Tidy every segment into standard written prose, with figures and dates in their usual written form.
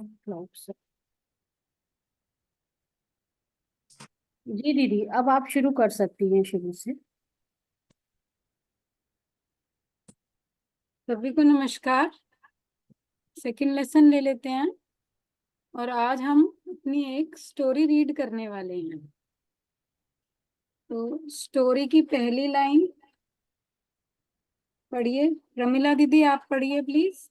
Clouds. जी दीदी, अब आप शुरू कर सकती हैं शुरू से। सभी को नमस्कार। सेकंड लेसन ले लेते हैं और आज हम अपनी एक स्टोरी रीड करने वाले हैं। तो स्टोरी की पहली लाइन पढ़िए। रमीला दीदी, आप पढ़िए प्लीज।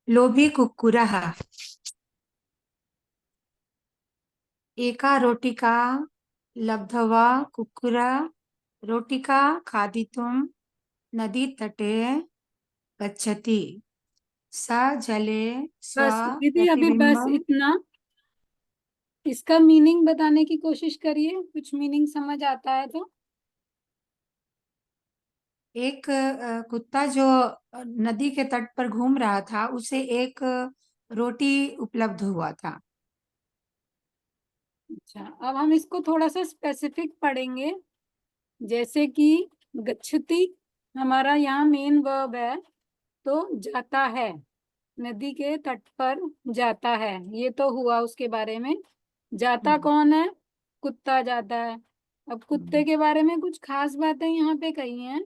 लोभी कुक्कुरः एका रोटिका लब्ध्वा कुक्कुरः रोटिका खादितुं नदीतटे गच्छति। स जले बस दीदी, अभी बस स्वप्रतिबिम्बं इतना। इसका मीनिंग बताने की कोशिश करिए, कुछ मीनिंग समझ आता है तो। एक कुत्ता जो नदी के तट पर घूम रहा था, उसे एक रोटी उपलब्ध हुआ था। अच्छा, अब हम इसको थोड़ा सा स्पेसिफिक पढ़ेंगे। जैसे कि गच्छति हमारा यहाँ मेन वर्ब है, तो जाता है, नदी के तट पर जाता है, ये तो हुआ उसके बारे में। जाता कौन है? कुत्ता जाता है। अब कुत्ते के बारे में कुछ खास बातें यहाँ पे कही हैं।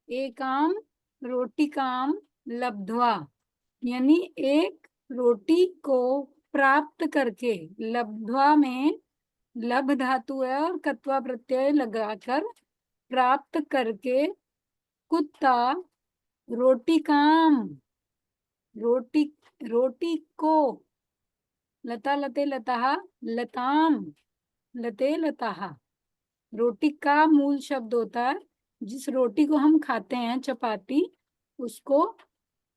एकाम रोटिकाम लब्ध्वा, यानी एक रोटी को प्राप्त करके। लब्ध्वा में लभ धातु है और कत्वा प्रत्यय लगाकर प्राप्त करके कुत्ता रोटी काम, रोटी रोटी को, लता लते लताहा लताम, लते लताहा, रोटी का मूल शब्द होता है जिस रोटी को हम खाते हैं, चपाती, उसको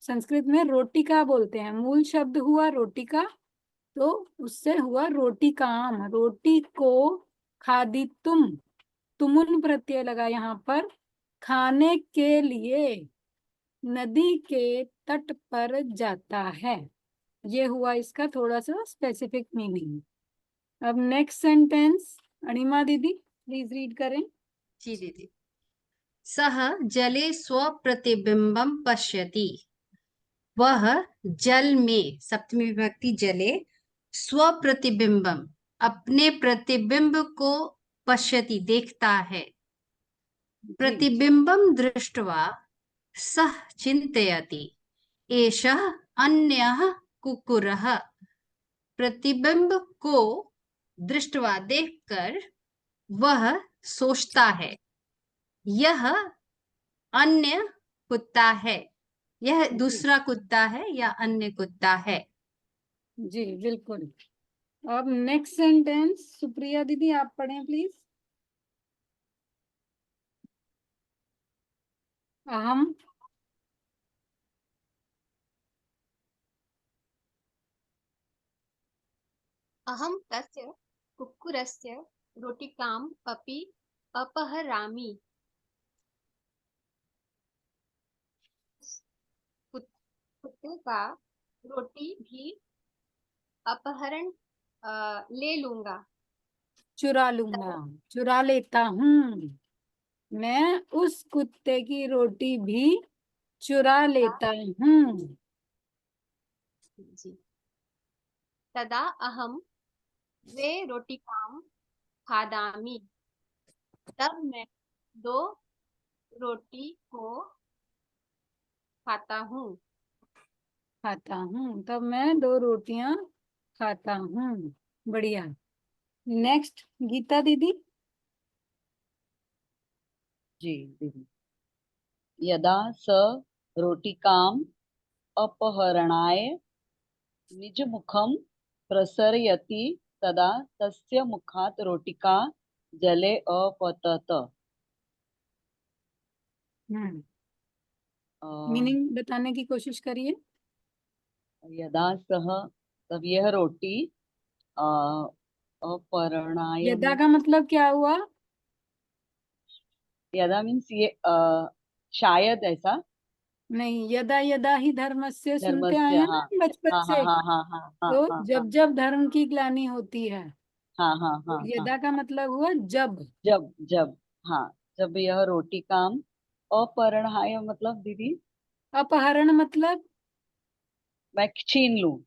संस्कृत में रोटी का बोलते हैं। मूल शब्द हुआ रोटी का, तो उससे हुआ रोटी काम, रोटी को खादी तुम, तुमुन प्रत्यय लगा यहाँ पर, खाने के लिए नदी के तट पर जाता है। ये हुआ इसका थोड़ा सा स्पेसिफिक मीनिंग। अब नेक्स्ट सेंटेंस अनिमा दीदी प्लीज रीड करें। जी दीदी। सः जले स्वप्रतिबिंबं पश्यति। वह जल में, सप्तमी विभक्ति जले, स्वप्रतिबिंबम अपने प्रतिबिंब को, पश्यति देखता है। प्रतिबिंबम दृष्ट्वा सः चिन्तयति एषः अन्यः कुक्कुरः। प्रतिबिंब को दृष्ट्वा देखकर वह सोचता है, यह अन्य कुत्ता है, यह दूसरा कुत्ता है या अन्य कुत्ता है। जी बिल्कुल। अब नेक्स्ट सेंटेंस सुप्रिया दीदी आप पढ़ें प्लीज। अहम अहं तस्य कुक्कुरस्य रोटिकाम् अपि अपहरामि। कुत्ते का रोटी भी अपहरण ले लूंगा। चुरा लूंगा, चुरा लेता हूँ। मैं उस कुत्ते की रोटी भी चुरा लेता हूँ। जी। तदा अहं द्वे रोटिकां खादामि। तब मैं दो रोटी को खाता हूँ। खाता हूँ, तब मैं दो रोटियां खाता हूँ। बढ़िया। नेक्स्ट गीता दीदी। जी दीदी। यदा स रोटिकाम् अपहरणाय निजमुखं प्रसरयति तदा तस्य मुखात् रोटिका जले अपतत। मीनिंग बताने की कोशिश करिए। यदा सह, तब यह रोटी अपहरणाय यदा का मतलब क्या हुआ? यदा मीन्स ये शायद ऐसा। नहीं, यदा यदा ही धर्मस्य सुनते आए धर्मस्य, हैं हाँ ना बचपन हाँ हाँ से। हाँ हाँ हाँ हाँ तो हाँ हाँ जब जब धर्म की ग्लानि होती है, हाँ हाँ तो हाँ हाँ। यदा का मतलब हुआ जब। जब जब हाँ, जब यह रोटी काम अपहरणाय मतलब दीदी अपहरण मतलब, मैं छीन लूं,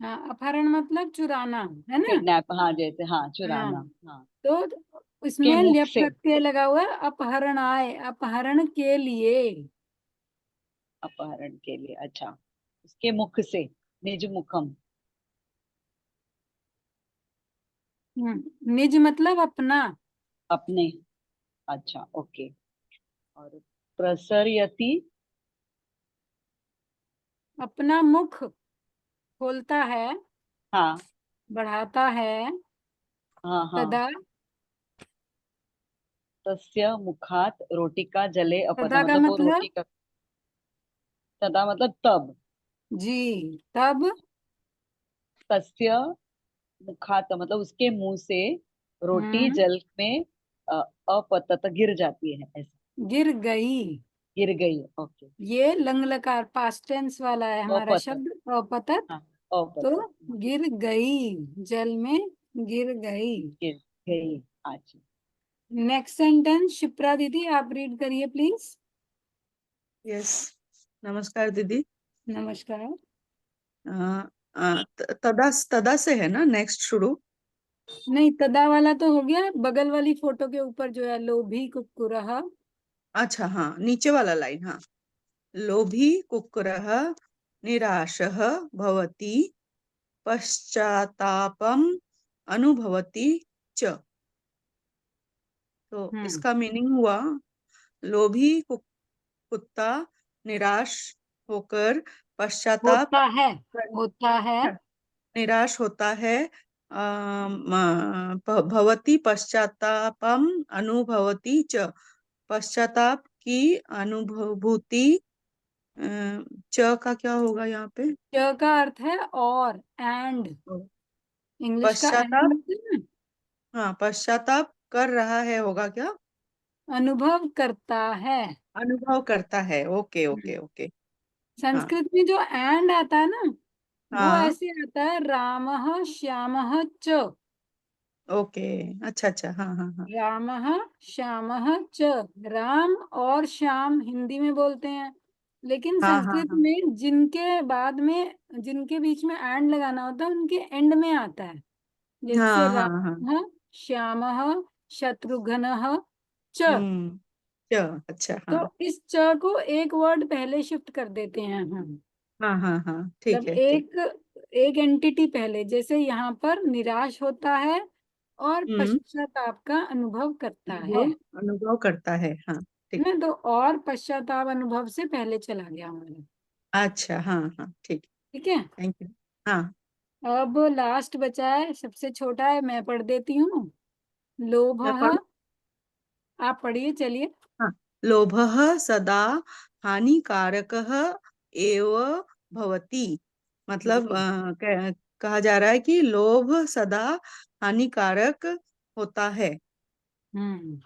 हाँ, अपहरण मतलब चुराना, है ना। किडनैप, हाँ जैसे, हाँ हाँ, चुराना, हाँ तो के इसमें मुख ल्यप से, प्रत्यय लगा हुआ है, अपहरण आए, अपहरण के लिए। अपहरण के लिए, अच्छा, उसके मुख से, निज मुखम, निज मतलब अपना। अपने, अच्छा ओके। और प्रसरयति, अपना मुख खोलता है, हाँ बढ़ाता है। हाँ हाँ, तदा, तस्य मुखात रोटिका जले अपरता, तदा का मतलब वो मतलब, रोटी का, तदा मतलब तब, जी, तब, तस्य मुखात मतलब उसके मुंह से रोटी हम्म, जल में अपतत गिर जाती है, ऐसा, गिर गई। गिर गई, ओके, ये लंग लकार पास्ट टेंस वाला है हमारा अपतत, शब्द, अपतत। हाँ तो अपतत, गिर गई, जल में गिर गई। गिर गई, अच्छा। नेक्स्ट सेंटेंस शिप्रा दीदी आप रीड करिए प्लीज। यस, नमस्कार दीदी। नमस्कार। तदा तदा से है ना नेक्स्ट शुरू? नहीं, तदा वाला तो हो गया, बगल वाली फोटो के ऊपर जो है, लोभी कुक्कुरः। अच्छा हाँ, नीचे वाला लाइन, हाँ। लोभी कुक्कुरः निराशः भवति पश्चातापम अनुभवति च। तो हम्म, इसका मीनिंग हुआ, लोभी कुत्ता निराश होकर पश्चाताप होता है, कर- होता है। निराश होता है, भवति पश्चातापम अनुभवति च। पश्चाताप की अनुभूति, अ, च का क्या होगा यहाँ पे? च का अर्थ है और, एंड, इंग्लिश का पश्चाताप, एंड, हाँ पश्चाताप कर रहा है होगा क्या? अनुभव करता है। अनुभव करता है, ओके हम्म, ओके ओके। हाँ संस्कृत में जो एंड आता है ना, वो हाँ, ऐसे आता है, रामः श्यामः च। ओके, अच्छा अच्छा, हाँ हाँ हाँ रामः श्यामः च, राम और श्याम हिंदी में बोलते हैं, लेकिन हाँ हाँ संस्कृत हाँ में जिनके बाद में, जिनके बीच में एंड लगाना होता है, उनके एंड में आता है। जैसे हाँ हाँ हाँ, रामः श्यामः शत्रुघ्नः च। हम्म, च, अच्छा तो हाँ इस च को एक वर्ड पहले शिफ्ट कर देते हैं हम, हाँ हाँ हाँ, ठीक मतलब है ठीक। एक एक एंटिटी पहले, जैसे यहाँ पर निराश होता है और हम्म, पश्चाताप का अनुभव करता है अनुभव करता है, हाँ ठीक। ना। तो और पश्चाताप अनुभव से पहले चला गया हमारा। अच्छा हाँ हाँ ठीक, ठीक है। Thank you. हाँ, अब लास्ट बचा है, सबसे छोटा है, मैं पढ़ देती हूँ। मैं लोभः, पढ़ूं? आप पढ़िए चलिए। हाँ, लोभः सदा हानिकारकः एव भवति। मतलब जी, कहा जा रहा है कि लोभ सदा हानिकारक होता है। हम्म,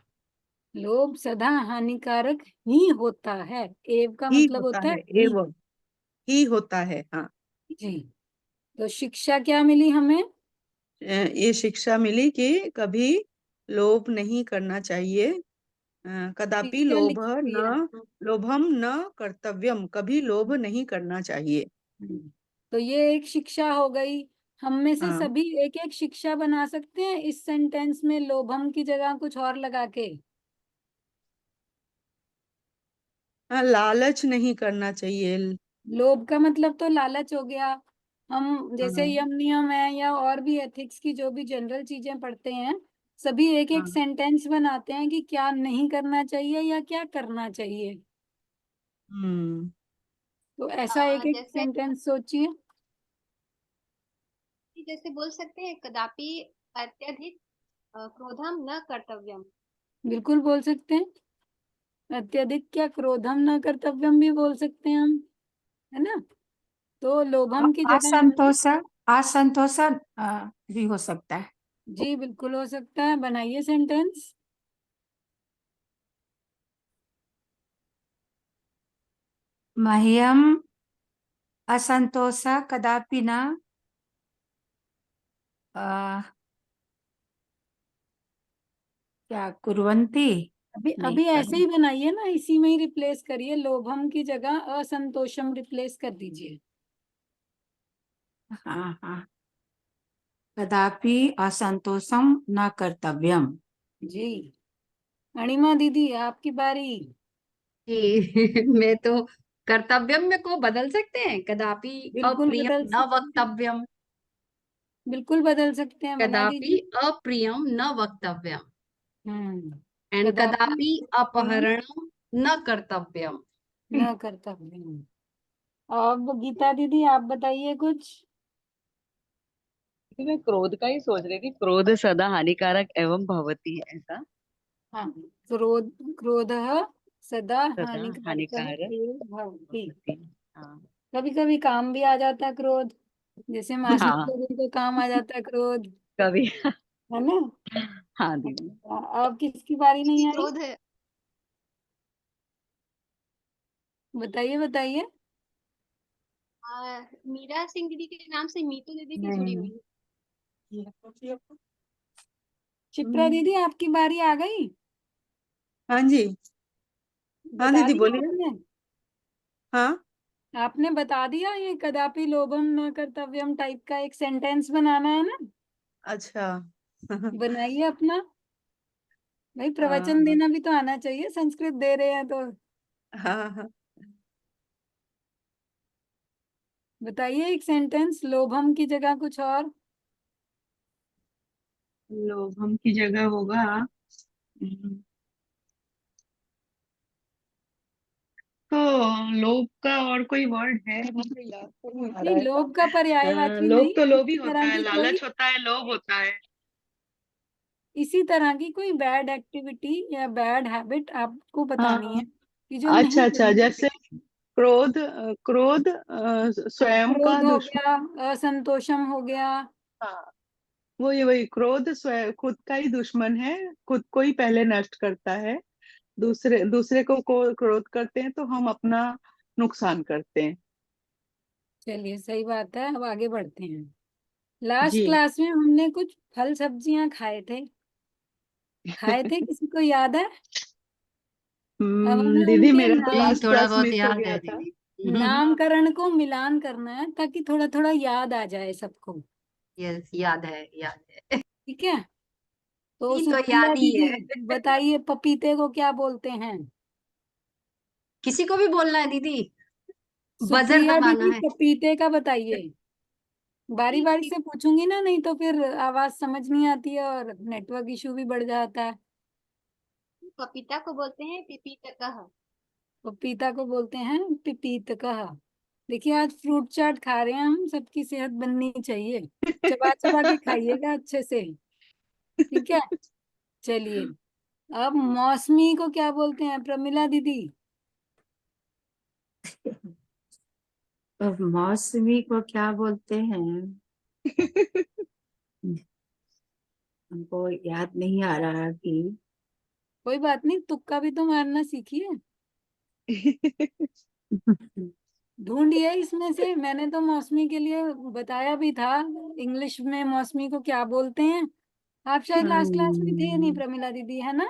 लोभ सदा हानिकारक ही होता है, एव का ही मतलब होता होता है है, ही। एव ही होता है, हाँ। जी, तो शिक्षा क्या मिली हमें? ये शिक्षा मिली कि कभी लोभ नहीं करना चाहिए। कदापि शिक्षा लोभ लिखी है। न, लोभम न कर्तव्यम, कभी लोभ नहीं करना चाहिए। तो ये एक शिक्षा हो गई। हम में से हाँ सभी एक एक शिक्षा बना सकते हैं इस सेंटेंस में, लोभम की जगह कुछ और लगा के। हाँ, लालच नहीं करना चाहिए। लोभ का मतलब तो लालच हो गया। हम जैसे हाँ यम नियम है या और भी एथिक्स की जो भी जनरल चीजें पढ़ते हैं, सभी एक एक हाँ, सेंटेंस बनाते हैं कि क्या नहीं करना चाहिए या क्या करना चाहिए। हम्म, तो ऐसा एक एक जैसे सेंटेंस सोचिए। जैसे बोल सकते हैं, कदापि अत्यधिक क्रोधम न कर्तव्यम। बिल्कुल बोल सकते हैं, अत्यधिक क्या क्रोधम न कर्तव्यम भी बोल सकते हैं हम, है ना। तो लोभम की जगह हम, असंतोष, असंतोष भी हो सकता है। जी बिल्कुल हो सकता है, बनाइए सेंटेंस। मह्यम असंतोष कदापि न अ, क्या कुर्वन्ति। अभी नहीं अभी ऐसे पढ़ी। ही बनाइए ना, इसी में ही रिप्लेस करिए, लोभम की जगह असंतोषम रिप्लेस कर दीजिए। हाँ हाँ, कदापि असंतोषम न कर्तव्यम। जी। अणिमा दीदी आपकी बारी। जी मैं तो कर्तव्यम में को बदल सकते हैं, कदापि बिल्कुल अप्रियम बदल न सकते हैं, वक्तव्यम, बिल्कुल बदल सकते हैं, बना कदापि दीजिए। अप्रियम न वक्तव्यम, हम्म। एंड कदापि कदापि प्रियम अपहरणम न कर्तव्यम। न कर्तव्यम। अब गीता दीदी आप बताइए कुछ। क्योंकि मैं क्रोध का ही सोच रही थी, क्रोध सदा हानिकारक एवं भवती है, ऐसा। हाँ, क्रोध, क्रोधः सदा सदा हानिकारकः हानिकारक एव भवति। भवती। हाँ। कभी कभी काम भी आ जाता है क्रोध, जैसे मास्टर हाँ लोगों को काम आ जाता है क्रोध, कभी। है ना। हाँ दीदी। अब किसकी बारी नहीं दीदी आई, क्रोध बताइए बताइए। मीरा सिंह दीदी के नाम से मीतू दीदी भी जुड़ी नहीं, हुई है। चित्रा दीदी आपकी बारी आ गई, हाँ जी। हाँ बता दीदी दिया बोलिए। आपने। हाँ आपने बता दिया, ये कदापि लोभम न कर्तव्यम टाइप का एक सेंटेंस बनाना है ना, अच्छा। बनाइए अपना। भाई प्रवचन हाँ देना भी तो आना चाहिए, संस्कृत दे रहे हैं तो। हाँ हाँ। बताइए एक सेंटेंस, लोभम की जगह कुछ और। लोभम की जगह होगा तो लोभ का और कोई वर्ड है, मुझे याद तो नहीं आ रहा नहीं, लोभ का है। पर्यायवाची लोभ नहीं, तो लोभ ही इसी होता तरह है, की कोई, लालच होता है, लोभ होता है। इसी तरह की कोई बैड एक्टिविटी या बैड हैबिट आपको बतानी है हाँ कि जो अच्छा नहीं अच्छा, करनी जैसे चाहिए। क्रोध, क्रोध स्वयं का क्रोध हो दुश्मन। गया, असंतोषम हो गया। हाँ वही वही, क्रोध स्वयं खुद का ही दुश्मन है, खुद को ही पहले नष्ट करता है। दूसरे दूसरे को क्रोध करते हैं तो हम अपना नुकसान करते हैं। चलिए सही बात है, अब आगे बढ़ते हैं। लास्ट जी। क्लास में हमने कुछ फल सब्जियां खाए थे, किसी को याद है। अब हमें दीदी उनके मेरा तो नाम, लास्ट थोड़ा क्लास बहुत मिस हो याद गया है था। दीदी। नामकरण को मिलान करना है ताकि थोड़ा थोड़ा याद आ जाए सबको। यस याद है, याद है। ठीक है, तो तीन तो सुशीला याद ही दीदी है। बताइए पपीते को क्या बोलते हैं। किसी को भी बोलना है दीदी, बजर सुप्रिया दबाना दीदी है। पपीते का बताइए। बारी ठीक बारी ठीक। से पूछूंगी ना, नहीं तो फिर आवाज समझ नहीं आती है और नेटवर्क इशू भी बढ़ जाता है। पपीता को बोलते हैं पिपीतकः। पपीता को बोलते हैं पिपीतकः। देखिए आज फ्रूट चाट खा रहे हैं हम, सबकी सेहत बननी चाहिए, चबा चबा के खाइएगा अच्छे से। ठीक है, चलिए। अब मौसमी को क्या बोलते हैं प्रमिला दीदी। अब मौसमी को क्या बोलते हैं, हमको याद नहीं आ रहा कि। कोई बात नहीं, तुक्का भी तो मारना सीखिए, ढूंढिए इसमें से। मैंने तो मौसमी के लिए बताया भी था, इंग्लिश में मौसमी को क्या बोलते हैं। आप शायद लास्ट क्लास में थे नहीं हम्म, प्रमिला दीदी, है ना।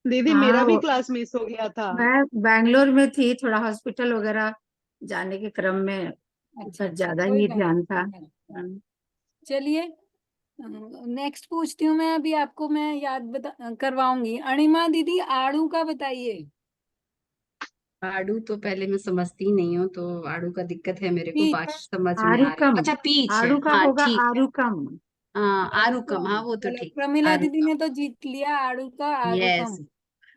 दीदी मेरा हाँ भी क्लास मिस हो गया था। मैं बैंगलोर में थी, थोड़ा हॉस्पिटल वगैरह जाने के क्रम में अच्छा उधर अच्छा, ज्यादा कोई ही बात ध्यान था। नहीं। चलिए, नेक्स्ट पूछती हूँ मैं, अभी आपको मैं याद बता करवाऊंगी। अणिमा दीदी आड़ू का बताइए। आड़ू तो पहले मैं समझती ही नहीं हूँ, तो आड़ू का दिक्कत है मेरे को, पीच, बाकी समझ में आ रही है। आरुकम, अच्छा पीच है, आड़ू का हाँ होगा ठीक है। आरुकम। हाँ आरूकम, आड़ूकम। हाँ वो तो चलो ठीक। प्रमिला दीदी आरूकम, ने तो जीत लिया, आड़ू का आड़ूकम। यस।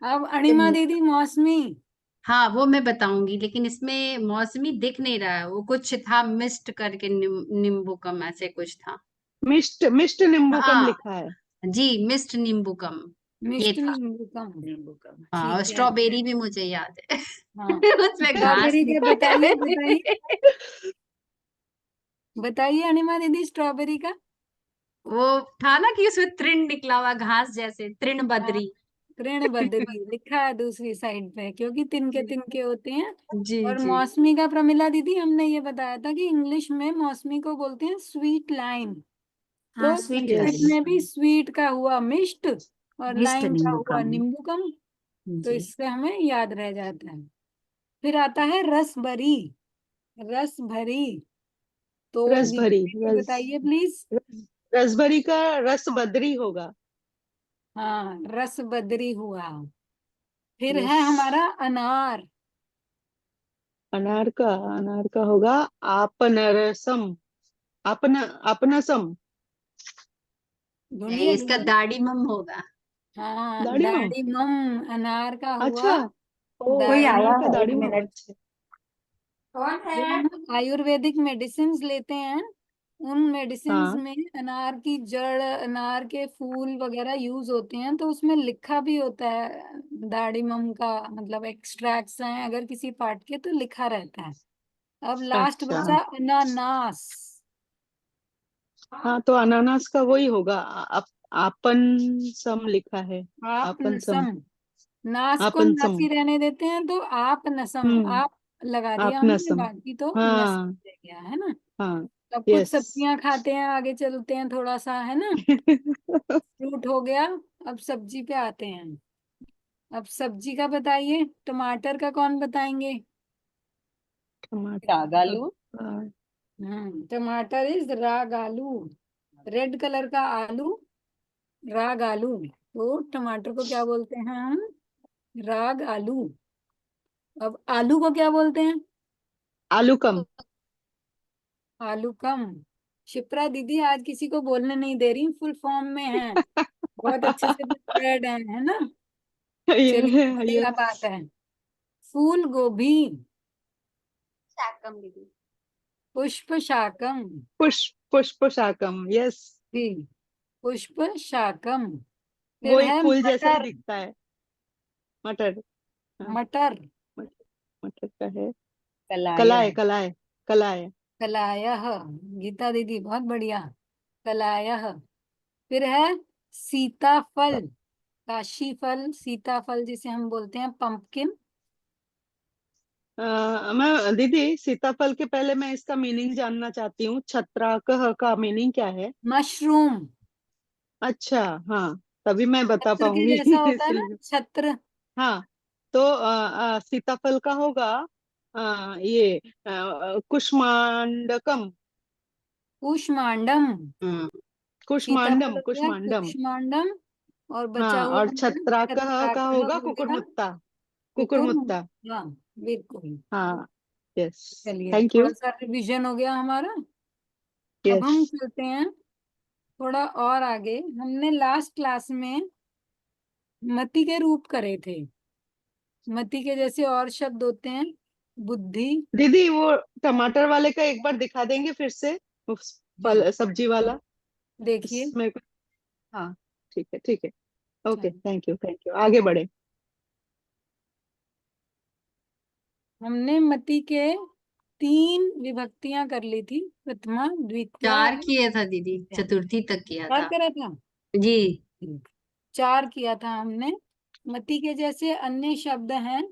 अब अणिमा दीदी मौसमी। हाँ वो मैं बताऊंगी, लेकिन इसमें मौसमी दिख नहीं रहा है, वो कुछ था मिस्ट करके, नींबूकम ऐसे कुछ था। मिष्ट मिष्ट नींबू कम हाँ लिखा है। जी, मिस्ट नींबूकम ये मिष्ट था। नींबूकम। नींबूकम, हाँ और ठीक है। स्ट्रॉबेरी भी मुझे याद है। हाँ, उसमें घास स्ट्रॉबेरी के बताइए बताइए, नहीं। बताइए अणिमा दीदी स्ट्रॉबेरी का। वो था ना कि उसमें तृण निकला हुआ घास जैसे, तृण हाँ, बद्री। तृणबद्री लिखा है दूसरी साइड पे, क्योंकि तिनके तिनके होते हैं। जी और जी। मौसमी का प्रमिला दीदी हमने ये बताया था कि इंग्लिश में मौसमी को बोलते हैं स्वीट लाइम। हाँ तो स्वीट यस। संस्कृत लाइम, में भी स्वीट का हुआ मिष्ट और मिष्ट लाइम का हुआ नींबूकम। नींबूकम। तो जी इससे हमें याद रह जाता है। फिर आता है रस भरी। रस भरी, तो रस गीता भरी, दीदी बताइए प्लीज। रस भरी का रस बदरी होगा। हाँ, रस बदरी हुआ। फिर है यस। हमारा अनार। अनार का होगा आपनरसम। आपनसम। ढूंढिए नहीं, इसका ढूंढिए। दाढ़ी मम होगा। हाँ, दाढ़ी मम। दाढ़ी मम अनार का हुआ। अच्छा। ओ, कोई दाढ़ी आया अनार का है, एक दाढ़ी मम, मिनट। अच्छा। कौन जो है? हम आयुर्वेदिक मेडिसिन लेते हैं, उन मेडिसिन हाँ। में अनार की जड़, अनार के फूल वगैरह यूज होते हैं, तो उसमें लिखा भी होता है दाढ़ी मम का, मतलब एक्सट्रैक्ट्स हैं अगर किसी पार्ट के, तो लिखा रहता है। अब लास्ट अच्छा। बचा अनानास। हाँ, तो अनानास का वही होगा। आपन सम लिखा है। आप आपन सम। नसम। नास को आपन सम। नासी रहने देते हैं, तो आप नसम, हम्म। आप लगा दिया हमने, आपनसम। बाकी तो नस हाँ। रह गया है ना। हाँ। अब कुछ यस। सब्जियां खाते हैं, आगे चलते हैं थोड़ा सा, है ना। फ्रूट हो गया। अब सब्जी पे आते हैं। अब सब्जी का बताइए, टमाटर का कौन बताएंगे? टमाटर रागालू। का। टमाटर इज राग आलू। रेड कलर का आलू राग आलू। तो टमाटर को क्या बोलते हैं हम? राग आलू। अब आलू को क्या बोलते हैं? आलू कम। आलू कम। शिप्रा दीदी आज किसी को बोलने नहीं दे रही, फुल फॉर्म में है, बहुत अच्छे से प्रिपेयर्ड है ना। चलिए, बढ़िया यस। बात है। फूल गोभी। शाकम दीदी। पुष्प शाकम। पुष्प शाकम, यस। जी, पुष्प शाकम। वो फिर एक है फूल जैसा ही मटर। दिखता है। मटर। हाँ। मटर। मटर। मटर का है। कलायह। कलाय, कलाय। कलाय। कलायह। गीता दीदी बहुत बढ़िया। कलायह। फिर है सीताफल। काशी फल, सीताफल जिसे हम बोलते हैं पंपकिन। मैं दीदी, सीताफल के पहले मैं इसका मीनिंग जानना चाहती हूँ। छत्राकह का मीनिंग क्या है? मशरूम। अच्छा। हाँ, तभी मैं बता छत्र के पाऊंगी। जैसा होता है ना, इसलिए। छत्र। हाँ। तो सीताफल का होगा ये कुष्मांडकम। कुष्मांडम। हम्म सीताफल कुष्मांडम, हो गया कुष्मांडम। कुष्मांडम। और बचा हाँ, हुआ और हमारा छत्राकह का छत्राकह होगा हो गया। कुकुरमुत्ता। कुकुर। कुकुरमुत्ता। हाँ, बिल्कुल। हाँ। यस। चलिए, थैंक थोड़ा यू। सा रिवीजन हो गया हमारा। अब यस। हम चलते हैं थोड़ा और आगे। हमने लास्ट क्लास में मति के रूप करे थे। मति के जैसे और शब्द होते हैं, बुद्धि। दीदी, वो टमाटर वाले का एक बार दिखा देंगे फिर से? उस जी, फल सब्जी वाला। देखिए। उसमें हाँ। ठीक है, ठीक है। ओके, चलो, थैंक यू, थैंक यू, आगे बढ़े। हमने मति के 3 विभक्तियां कर ली थी, प्रथमा, द्वितीया चार और किया था दीदी, तृतीया। चतुर्थी तक किया 4 था। करा था। जी 4 किया था हमने। मति के जैसे अन्य शब्द हैं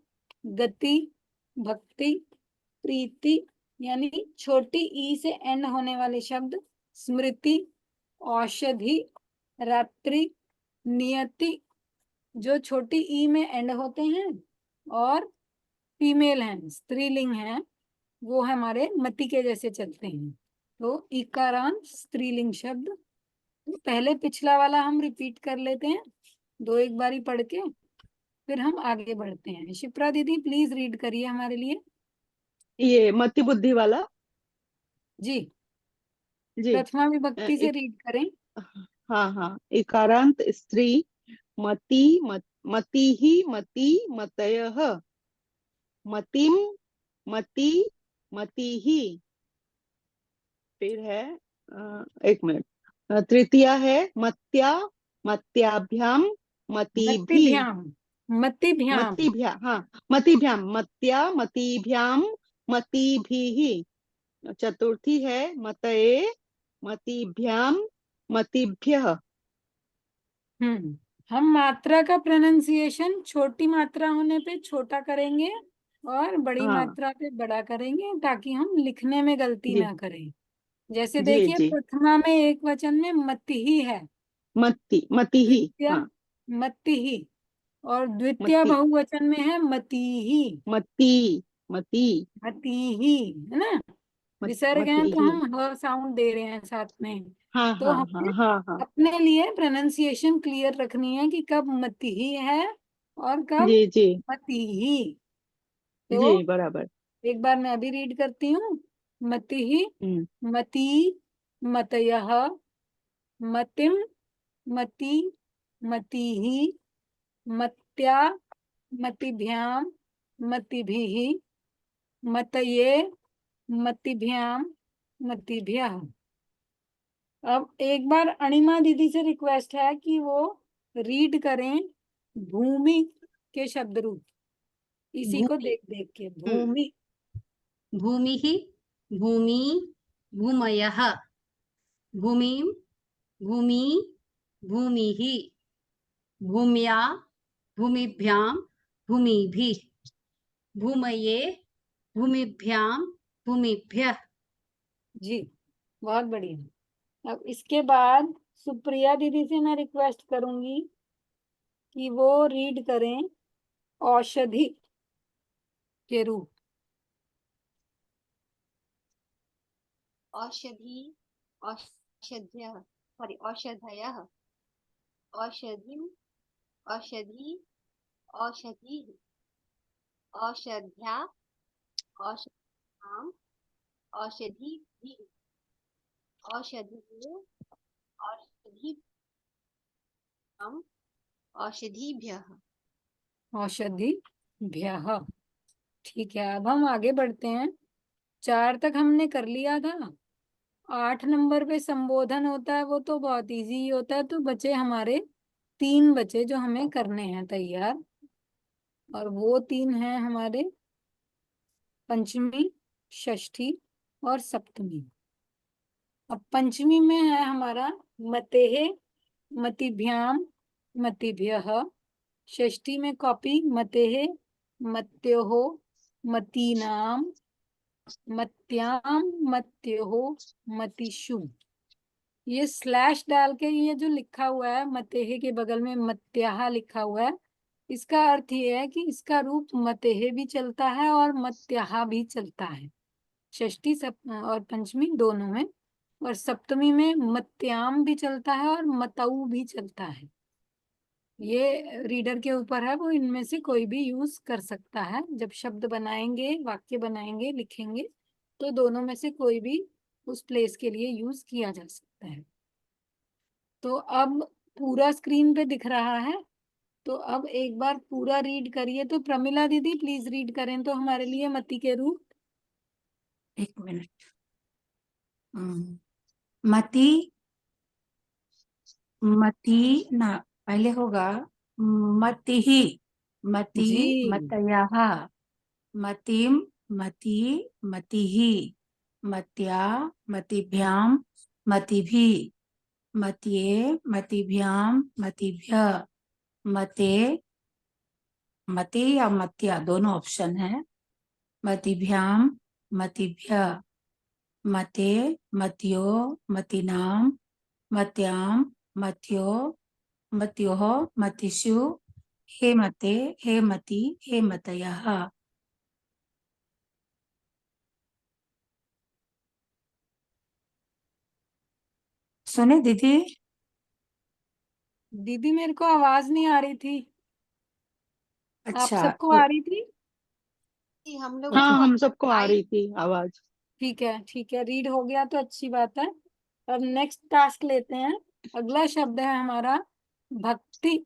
गति, भक्ति, प्रीति, यानी छोटी ई से एंड होने वाले शब्द, स्मृति, औषधि, रात्रि, नियति, जो छोटी ई में एंड होते हैं और फीमेल हैं, स्त्रीलिंग हैं, वो हमारे मति के जैसे चलते हैं। तो इकारांत स्त्रीलिंग शब्द। तो पहले पिछला वाला हम रिपीट कर लेते हैं, 2 एक बारी पढ़ के, फिर हम आगे बढ़ते हैं। शिप्रा दीदी प्लीज रीड करिए हमारे लिए। ये मति बुद्धि वाला। जी, जी। प्रथमा विभक्ति से एक। रीड करें। हाँ, हाँ, इकारांत स्त्री। मति, मति ही, मति, मतयः। मतिम, मति, मति ही। फिर है एक मिनट। तृतीया है मत्या, मत्याभ्याम, मतिभि। मतिभ्याम। मतिभ्याम। मतिभ्याम, हाँ। मतिभ्याम, मत्या, मतिभ्याम, मतिभिः। चतुर्थी है मतये, मतिभ्याम, मतिभ्यः। हम मात्रा का प्रोनाउंसिएशन छोटी मात्रा होने पे छोटा करेंगे और बड़ी हाँ। मात्रा पे बड़ा करेंगे, ताकि हम लिखने में गलती जी, ना करें। जैसे जी, देखिए, जी। प्रथमा में एक वचन में मति ही है, मति, मति ही। द्वितीय हाँ। मति ही, और द्वितीय मती बहुवचन में है मतीहि। मती मती मतीहि, है ना। विसर्ग हैं तो मतीही। हम ह साउंड दे रहे हैं साथ में। हाँ तो हाँ हमें हाँ हाँ हाँ। अपने लिए प्रोनाउंसिएशन क्लियर रखनी है कि कब मतीहि है और कब जी जी मतीहि। तो जी बराबर। एक बार मैं अभी रीड करती हूँ। मतिहि, हम्म मती, मतयः, मतिम, मति, मतिहि, मत्या, मतिभ्याम, मतिभिः, मतये, मतिभ्याम, मतिभ्यः। अब एक बार अणिमा दीदी से रिक्वेस्ट है कि वो रीड करें भूमि के शब्द रूप, इसी को भूमि। देख देख के। भूमि, भूमिः, भूमि, भूमयः, भूमिं, भूमि, भूमिः, भूम्या, भूमिभ्यां, भूमिभिः, भूमये, भूमिभ्यां, भूमिभ्यः। जी बहुत बढ़िया। अब इसके बाद सुप्रिया दीदी से मैं रिक्वेस्ट करूंगी कि वो रीड करें औषधि के रूप। औषधि, औषध्यः, सॉरी औषधयः, औषधिम्, औषधि, औषधिः, औषध्या, औषधाम्, औषधिभिः, औषधिः, औषधिभ्याम्, औषधिभ्यः। औषधिभ्यः। ठीक है, अब हम आगे बढ़ते हैं। 4 तक हमने कर लिया था। 8 नंबर पे संबोधन होता है, वो तो बहुत इजी होता है। तो बचे हमारे 3 बचे जो हमें करने हैं तैयार, और वो 3 हैं हमारे पंचमी, षष्ठी और सप्तमी। अब पंचमी में है हमारा मतेः, मतिभ्याम, मतिभ्यः। षष्ठी में कॉपी मतेः, मत्योः, मतीनाम, मत्याम, मत्योः, मतिषु। ये स्लैश डाल के ये जो लिखा हुआ है मतेः के बगल में मत्याः लिखा हुआ है, इसका अर्थ ये है कि इसका रूप मतेः भी चलता है और मत्याः भी चलता है, षष्ठी और पंचमी दोनों में। और सप्तमी में मत्याम भी चलता है और मतऊ भी चलता है। ये रीडर के ऊपर है, वो इनमें से कोई भी यूज कर सकता है। जब शब्द बनाएंगे, वाक्य बनाएंगे, लिखेंगे, तो दोनों में से कोई भी उस प्लेस के लिए यूज किया जा सकता है। तो अब पूरा स्क्रीन पे दिख रहा है, तो अब एक बार पूरा रीड करिए। तो प्रमिला दीदी प्लीज रीड करें तो हमारे लिए मति के रूप। एक मिनट। मति, मति ना पहले होगा मतिहि, मति, जी मतयः, मतिम, मति, मतिहि, मत्या, मतिभ्याम, मतिभिः, मत्ये, मतिभ्याम, मतिभ्यः, मते, मते या मत्या दोनों ऑप्शन है, मतिभ्याम, मतिभ्यः, मते, मत्यो, मतीनाम, मत्याम, मत्यो, मत्योः, मतिषु, हे मते, हे मति, हे मतयः। सुने दीदी? दीदी मेरे को आवाज नहीं आ रही थी, आप अच्छा सबको तो आ रही थी? जी, हम लोग हाँ को हम सबको आ आई। रही थी आवाज। ठीक है, ठीक है, रीड हो गया तो अच्छी बात है। अब नेक्स्ट टास्क लेते हैं। अगला शब्द है हमारा भक्ति।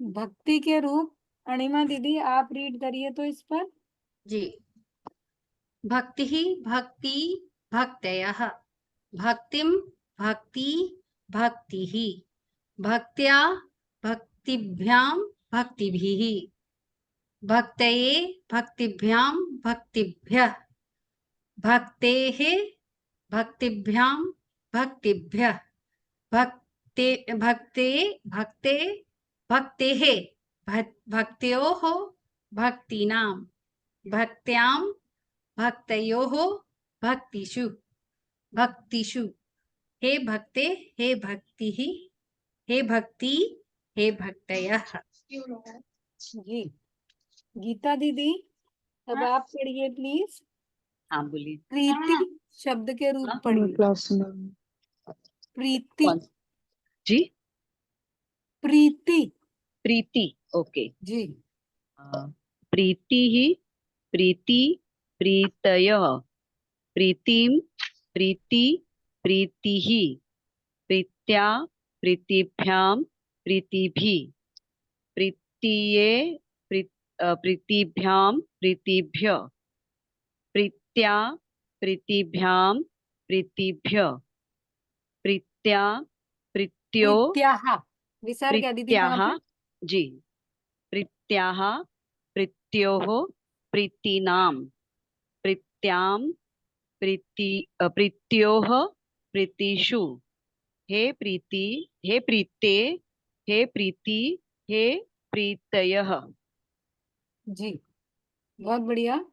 भक्ति के रूप अणिमा दीदी आप रीड करिए तो इस पर। जी। भक्तिः, भक्ति, भक्तयः, भक्तिं, भक्ति, भक्तिः, भक्त्या, भक्तिभ्यां, भक्तिभिः, भक्तये, भक्तिभ्यां, भक्तिभ्यः, भक्तेः, भक्तिभ्यां, भक्तिभ्यः, भक्ते, भक्ते, भक्ते, भक्तेः, भक्त्योः, भक्तीनां, भक्त्यां, भक्तयोः, भक्तिषु, भक्तिषु, हे भक्ते, हे भक्तिः, हे भक्ति, हे भक्तयः। जी। गीता दीदी, अब आप पढ़िए प्लीज। हाँ बोलिए। प्रीति शब्द के रूप हाँ, पढ़िए। क्लास में प्रीति। कौन? जी, प्रीति। प्रीति। ओके। जी। प्रीतिः, प्रीति, प्रीतयः, प्रीतिं, प्रीति, प्रीतिः, प्रीत्या, प्रीतिभ्यां, प्रीतिभिः, प्रीत्ये, प्रीतिभ्यां, प्रीतिभ्य, प्रीत्या, प्रीतिभ्यां, प्रीतिभ्य, प्रीत्या, प्रीत्यो, प्रीत्याः। विसर्ग है दीदी वहां प्रीत्याः, पे। जी, प्रीत्याः, प्रीत्योः, प्रीतीनां, प्रीत्यां, प्रीत्योः, प्रीतिषु, हे प्रीति, हे प्रीते, हे प्रीति, हे प्रीतयः। जी, बहुत बढ़िया।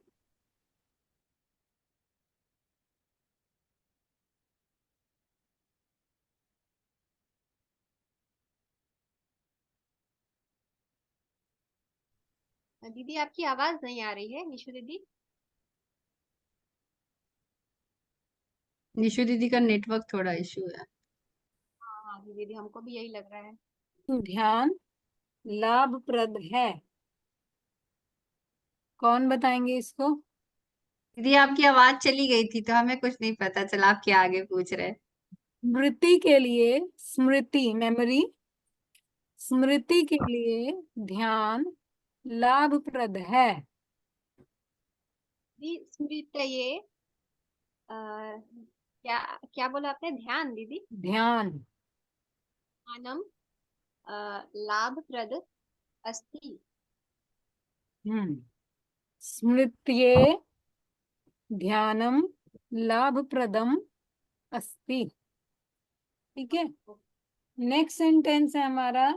दीदी आपकी आवाज नहीं आ रही है, निशु दीदी। निशु दीदी का नेटवर्क थोड़ा इशू है। हाँ हाँ दीदी, हमको भी यही लग रहा है। ध्यान लाभप्रद है। कौन बताएंगे इसको? दीदी आपकी आवाज चली गई थी तो हमें कुछ नहीं पता चला, आप क्या आगे पूछ रहे हैं। स्मृति के लिए स्मृति, मेमोरी, स्मृति के लिए ध्यान लाभप्रद है। दी स्मृतये, क्या क्या बोला आपने? ध्यान दीदी। ध्यान। ध्यानम लाभप्रद अस्ति। स्मृत्ये ध्यानम लाभप्रदम अस्ति। ठीक है। नेक्स्ट सेंटेंस है हमारा,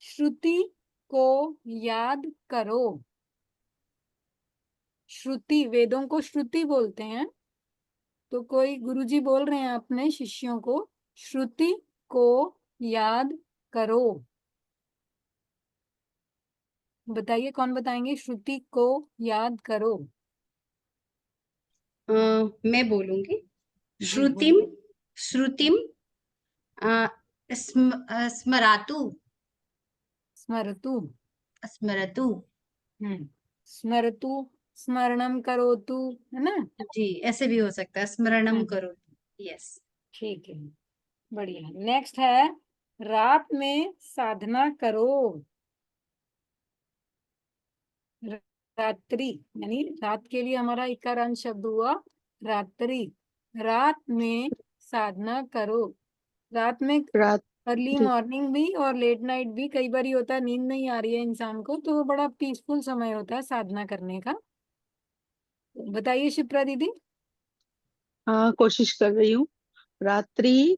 श्रुति को याद करो। श्रुति, वेदों को श्रुति बोलते हैं। तो कोई गुरुजी बोल रहे हैं अपने शिष्यों को, श्रुति को याद करो। बताइए कौन बताएंगे, श्रुति को याद करो। मैं बोलूंगी। जी, श्रुतिम, बोलिए। श्रुतिम स्मरातु, स्मरतु। स्मरतु। स्मरतु, स्मरणम करोतु, है ना? जी, ऐसे भी हो सकता है, स्मरणम करो। यस। ठीक है, बढ़िया। नेक्स्ट है, रात में साधना करो। रात्रि यानी रात के लिए हमारा इकारांत शब्द हुआ रात्रि। रात में साधना करो। रात में रात अर्ली मॉर्निंग भी और लेट नाइट भी कई बार ये होता है, नींद नहीं आ रही है इंसान को, तो वो बड़ा पीसफुल समय होता है साधना करने का। बताइए शिप्रा दीदी। हाँ, कोशिश कर रही हूँ। रात्रि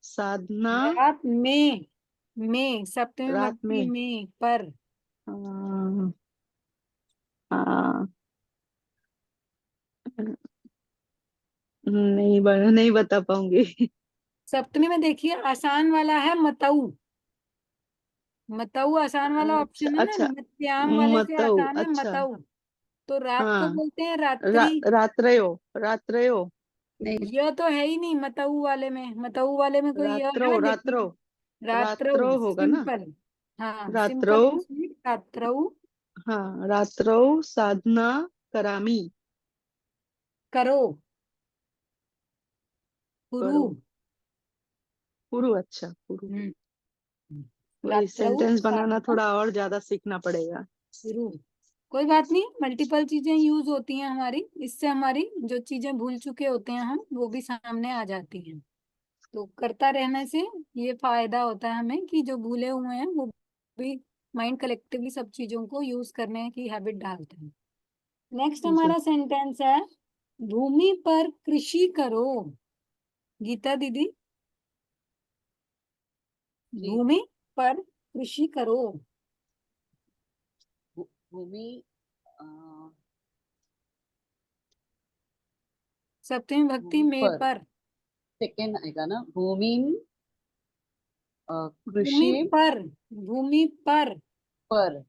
साधना। रात में सप्तमी रात विभक्ति में। में पर। हाँ, हाँ, नहीं बता पाऊंगी। सप्तमी में देखिए आसान वाला है मतऊ। मतऊ आसान वाला अच्छा, ऑप्शन है ना, अच्छा। मत्याम वाले से मतऊ, आसान है अच्छा। मतऊ। तो रात को हाँ, बोलते हैं रात्रि। रात्रयो, रात्रयो, नहीं, यह तो है ही नहीं मतऊ वाले में, मतऊ वाले में कोई यह रात्रो, है रात्रो, लेकिन रात्रऊ रात्रो होगा ना। सिंपल। हाँ, रात्रो। सिंपल एंड स्वीट रात्रऊ। हाँ, रात्रो साधना करामी। करो, कुरु। करो, पुरु, अच्छा पुरु। हम्म, वही रात्रऊ सेंटेंस बनाना साधना थोड़ा और ज्यादा सीखना पड़ेगा। कुरु। कोई बात नहीं, मल्टीपल चीजें यूज होती हैं हमारी, इससे हमारी जो चीजें भूल चुके होते हैं हम, वो भी सामने आ जाती हैं। तो करता रहने से ये फायदा होता है हमें कि जो भूले हुए हैं वो भी माइंड कलेक्टिवली सब चीजों को यूज करने की हैबिट डालते हैं। नेक्स्ट जी, हमारा सेंटेंस है, भूमि पर कृषि करो। गीता दीदी, जी। भूमि पर कृषि करो। भूमि, सप्तमी भक्ति भूमि में पर पर। सेकेंड आएगा ना, भूमि भूमि कृषि पर, भूमि पर, पर,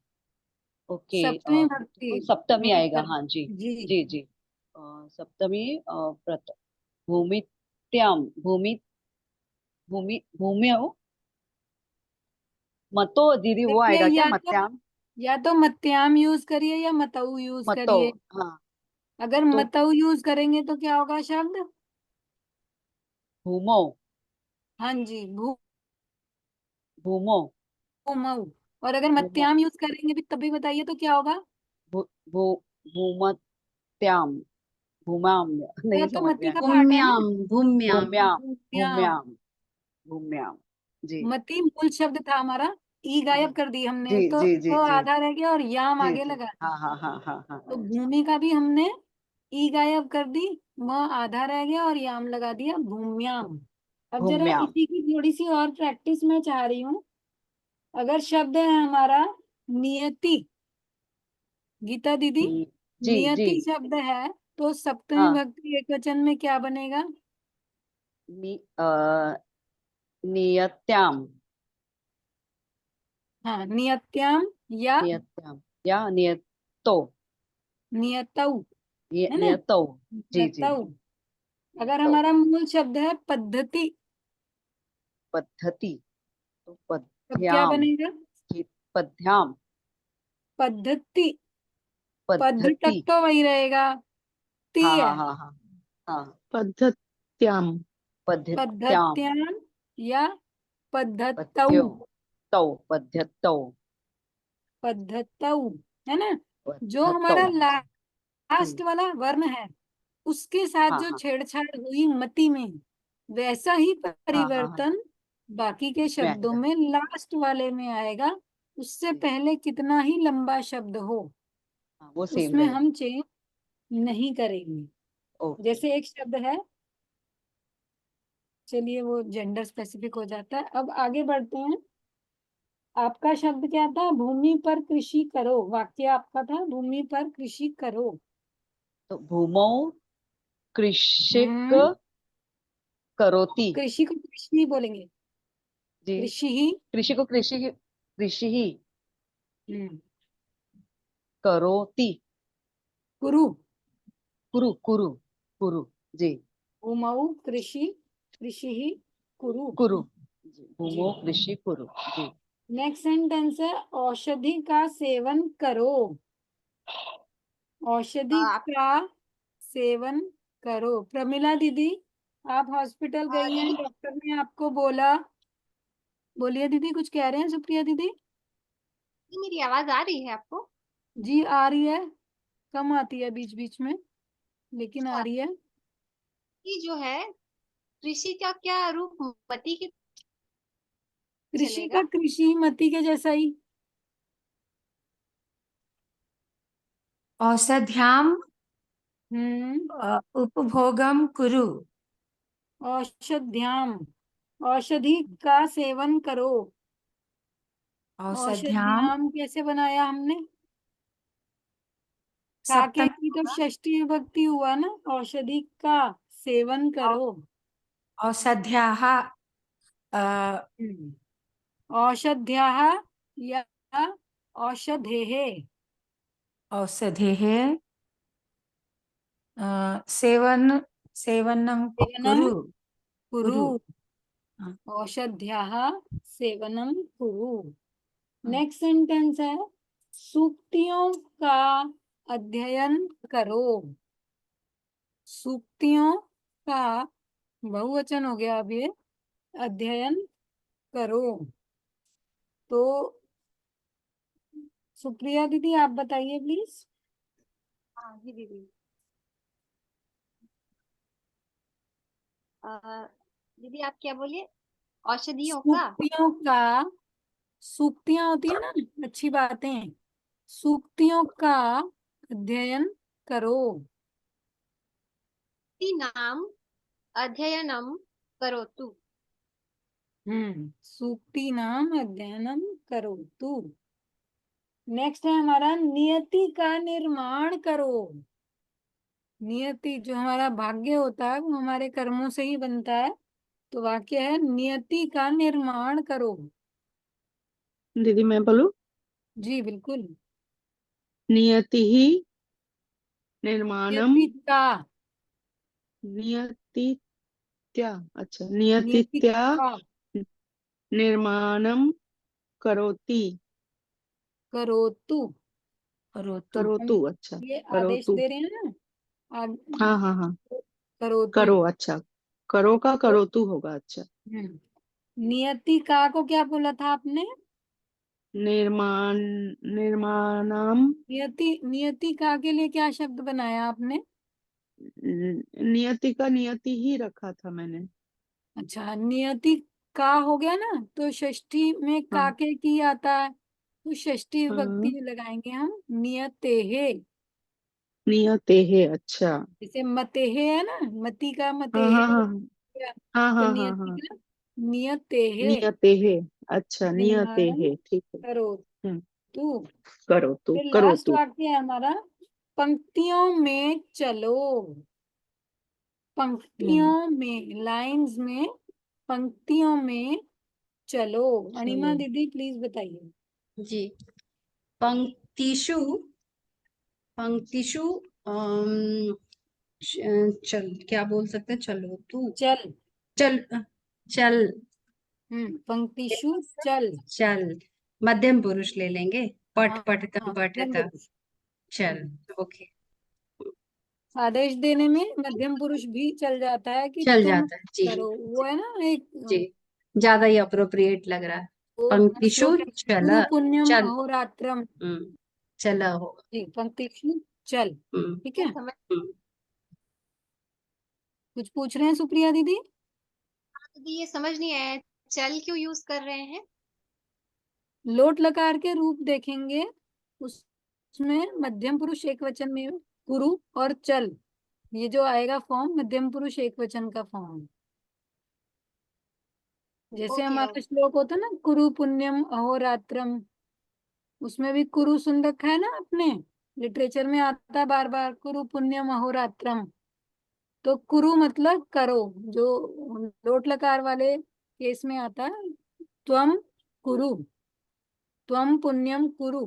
ओके, सप्तमी तो भक्ति सप्तमी में आएगा, पर। हाँ जी। जी जी जी। सप्तमी, भूमित्याम, भूम्यो, मतो दीदी वो देखिए, आएगा क्या, या तो मत्याम? मत्याम यूज करिए या मतऊ यूज मतो, करिए। हाँ। अगर तो मतऊ यूज करेंगे तो क्या होगा शब्द? भूमो, हाँ जी, भूमो, भूमऊ। और अगर भूमो, मत्याम यूज करेंगे भी तभी बताइए तो क्या होगा? भू भू भूमत्याम, भूमाम, नहीं तो समझ मती गया। का पार्ट है ना। भूम्याम, भूम्याम। भूम्याम, भूम्याम। भूम्याम, भूम्याम। जी मती मूल शब्द था हमारा, ई जी गायब कर दी हमने, जी तो जी जी जी आधा रह गया और याम जी आगे जी। लगा। हाँ हाँ हाँ हाँ हाँ तो हाँ। भूमि का भी हमने ई गायब कर दी, म आधा रह गया और याम लगा दिया, भूम्याम। अब जरा भूम्याम। इसी की थोड़ी सी और प्रैक्टिस मैं चाह रही हूँ। अगर शब्द है हमारा नियति, गीता दीदी, जी जी। नियति शब्द है तो सप्तमी हाँ, भक्ति एकवचन में क्या बनेगा? नि, नियत्याम, हाँ, नियत्याम या नियत्याम या नियतो, नियतौ, है ना, नियतो। जी जी। नियतौ। अगर नियतो, हमारा मूल शब्द है पद्धति, पद्धति, तो तब क्या पद्याम, बनेगा? जी, पद्याम, पद्धति, पद तक पद्धति। तो वही रहेगा, ती हाँ है। हाँ हाँ हाँ हाँ। पद्धत्याम। पद्धत्याम, पद्धत्याम या पद्धतौ, पद्यो, तौ, पद्धतौ, पद्धतौ, है ना। जो पद्धतौ। हमारा हम्म, लास्ट वाला वर्ण है उसके साथ हाँ जो हाँ छेड़छाड़ हुई मति में, वैसा ही हाँ हाँ हाँ, परिवर्तन बाकी के में शब्दों आएगा। में लास्ट वाले में आएगा। उससे जी, पहले कितना ही लंबा शब्द हो, हाँ, वो सेम उसमें रहेगा। हम चेंज नहीं करेंगे। ओके। जैसे एक शब्द है, चलिए वो जेंडर स्पेसिफिक हो जाता है। अब आगे बढ़ते हैं। आपका शब्द क्या था? भूमि पर कृषि करो, वाक्य आपका था भूमि पर कृषि करो। तो भूमौ कृषिक हम्म, करोति। कृषि को कृषि ही बोलेंगे, जी। कृषि ही। कृषि को कृषि ही हम्म, करोति। कुरु, कुरु कुरु कुरु। जी। भूमौ कृषि, कृषि ही कुरु। कुरु। जी, जी। भूमौ कृषि कुरु। जी। नेक्स्ट सेंटेंस है औषधि का सेवन करो, औषधि आप का सेवन करो। प्रमिला दीदी, आप हॉस्पिटल गई हैं, दीदी, डॉक्टर ने आपको बोला, बोलिए दीदी, कुछ कह रहे हैं सुप्रिया दीदी? मेरी आवाज आ रही है आपको? जी आ रही है, कम आती है बीच बीच में, लेकिन आ अच्छा, रही है। ये जो है कृषि का क्या रूप मती के कृषि का चलेगा? कृषि मति के जैसा ही। औषध्याम हम्म, उपभोगम कुरु। औषध्याम, औषधि का सेवन करो। औषध्याम औषध्याम कैसे बनाया हमने? का के सप्तमी की तो होगा। षष्ठी विभक्ति हुआ ना, औषधि का सेवन औ- करो। औषध्याः हम्म, औषध्याः या औषधेः, औषधेः सेवनं सेवनं कुरु। कुरु। कुरु। हाँ, औषध्याः सेवनं कुरु। हाँ। नेक्स्ट सेंटेंस है सूक्तियों का अध्ययन करो, सूक्तियों का बहुवचन हो गया अब ये, अध्ययन करो। तो सुप्रिया दीदी आप बताइए प्लीज। हाँ जी दीदी। दीदी आप क्या बोलिए? औषधियों का? सूक्तियों का, सूक्तियां होती है ना, अच्छी बातें, सूक्तियों का अध्ययन करो। नाम अध्ययनम करोतु। सूक्ति नाम अध्ययनम करो तू। नेक्स्ट है हमारा नियति का निर्माण करो। नियति जो हमारा भाग्य होता है वो हमारे कर्मों से ही बनता है, तो वाक्य है नियति का निर्माण करो। दीदी मैं बोलूं? जी बिल्कुल। नियति ही निर्माणम, नियति का, नियति क्या, अच्छा नियति नियतित्या का निर्माणम करोति, करोतु। करोतु। हम करोतु, अच्छा ये आदेश करोतु, दे रहे हैं ना, हाँ हाँ हाँ, करोतु। करो, अच्छा करो का तो करोतु होगा, अच्छा। नियति का को क्या बोला था आपने? निर्माण, निर्माणम, नियति, नियति का के लिए क्या शब्द बनाया आपने? नियति का नियति ही रखा था मैंने। अच्छा, नियति का हो गया ना, तो षष्ठी में हाँ काके की आता है, तो षष्ठी विभक्ति हाँ, में लगाएंगे हम नियतेहे। नियते है, अच्छा। जैसे मतेहे है ना, मति का हाँ मतेहे हाँ हो हाँ गया, हाँ तो हाँ हाँ नियति हाँ, का नियतेहे नियते है, अच्छा नियते निर्माणम है, ठीक है। करो हम्म, तू। करो तू, फिर करो लास्ट तू। वाक्य है हमारा पंक्तियों में चलो। हम्म, पंक्तियों में, लाइंस में, पंक्तियों में चलो। अनिमा चलो। दीदी प्लीज बताइए। जी। पंक्तिषु, पंक्तिषु चल क्या बोल सकते हैं, चलो तू, चल। चल, चल, पंक्तिशु चल। चल, मध्यम पुरुष ले लेंगे, पट हाँ पठितम हाँ, मध्यम पठित, पुरुष। चल, हम्म, ओके, आदेश देने में मध्यम पुरुष भी चल जाता है कि चल तुम जाता है जी। करो, वो है ना एक जी, ज्यादा ही अप्रोप्रिएट लग रहा है। वो पंक्तिषु श्लोक है, चल, गुरु पुण्यम चल, अहोरात्रम। चला होगा। जी, पंक्तिशु चल। ठीक क्या है, समझ? कुछ पूछ रहे हैं सुप्रिया दीदी? दीदी ये समझ नहीं आया, चल क्यों यूज कर रहे हैं? लोट लकार के रूप देखेंगे, उसमें मध्यम पुरुष एक वचन में कुरु और चल, ये जो आएगा फॉर्म मध्यम पुरुष एक वचन का फॉर्म। जैसे ओके हमारा ओके। श्लोक होता है ना, कुरु पुण्यम अहोरात्रम, उसमें भी कुरु सुन रखा है ना अपने, लिटरेचर में आता है बार बार कुरु पुण्यम अहोरात्रम। तो कुरु मतलब करो, जो लोट लकार वाले केस में आता है त्वम कुरु, त्वम पुण्यम कुरु।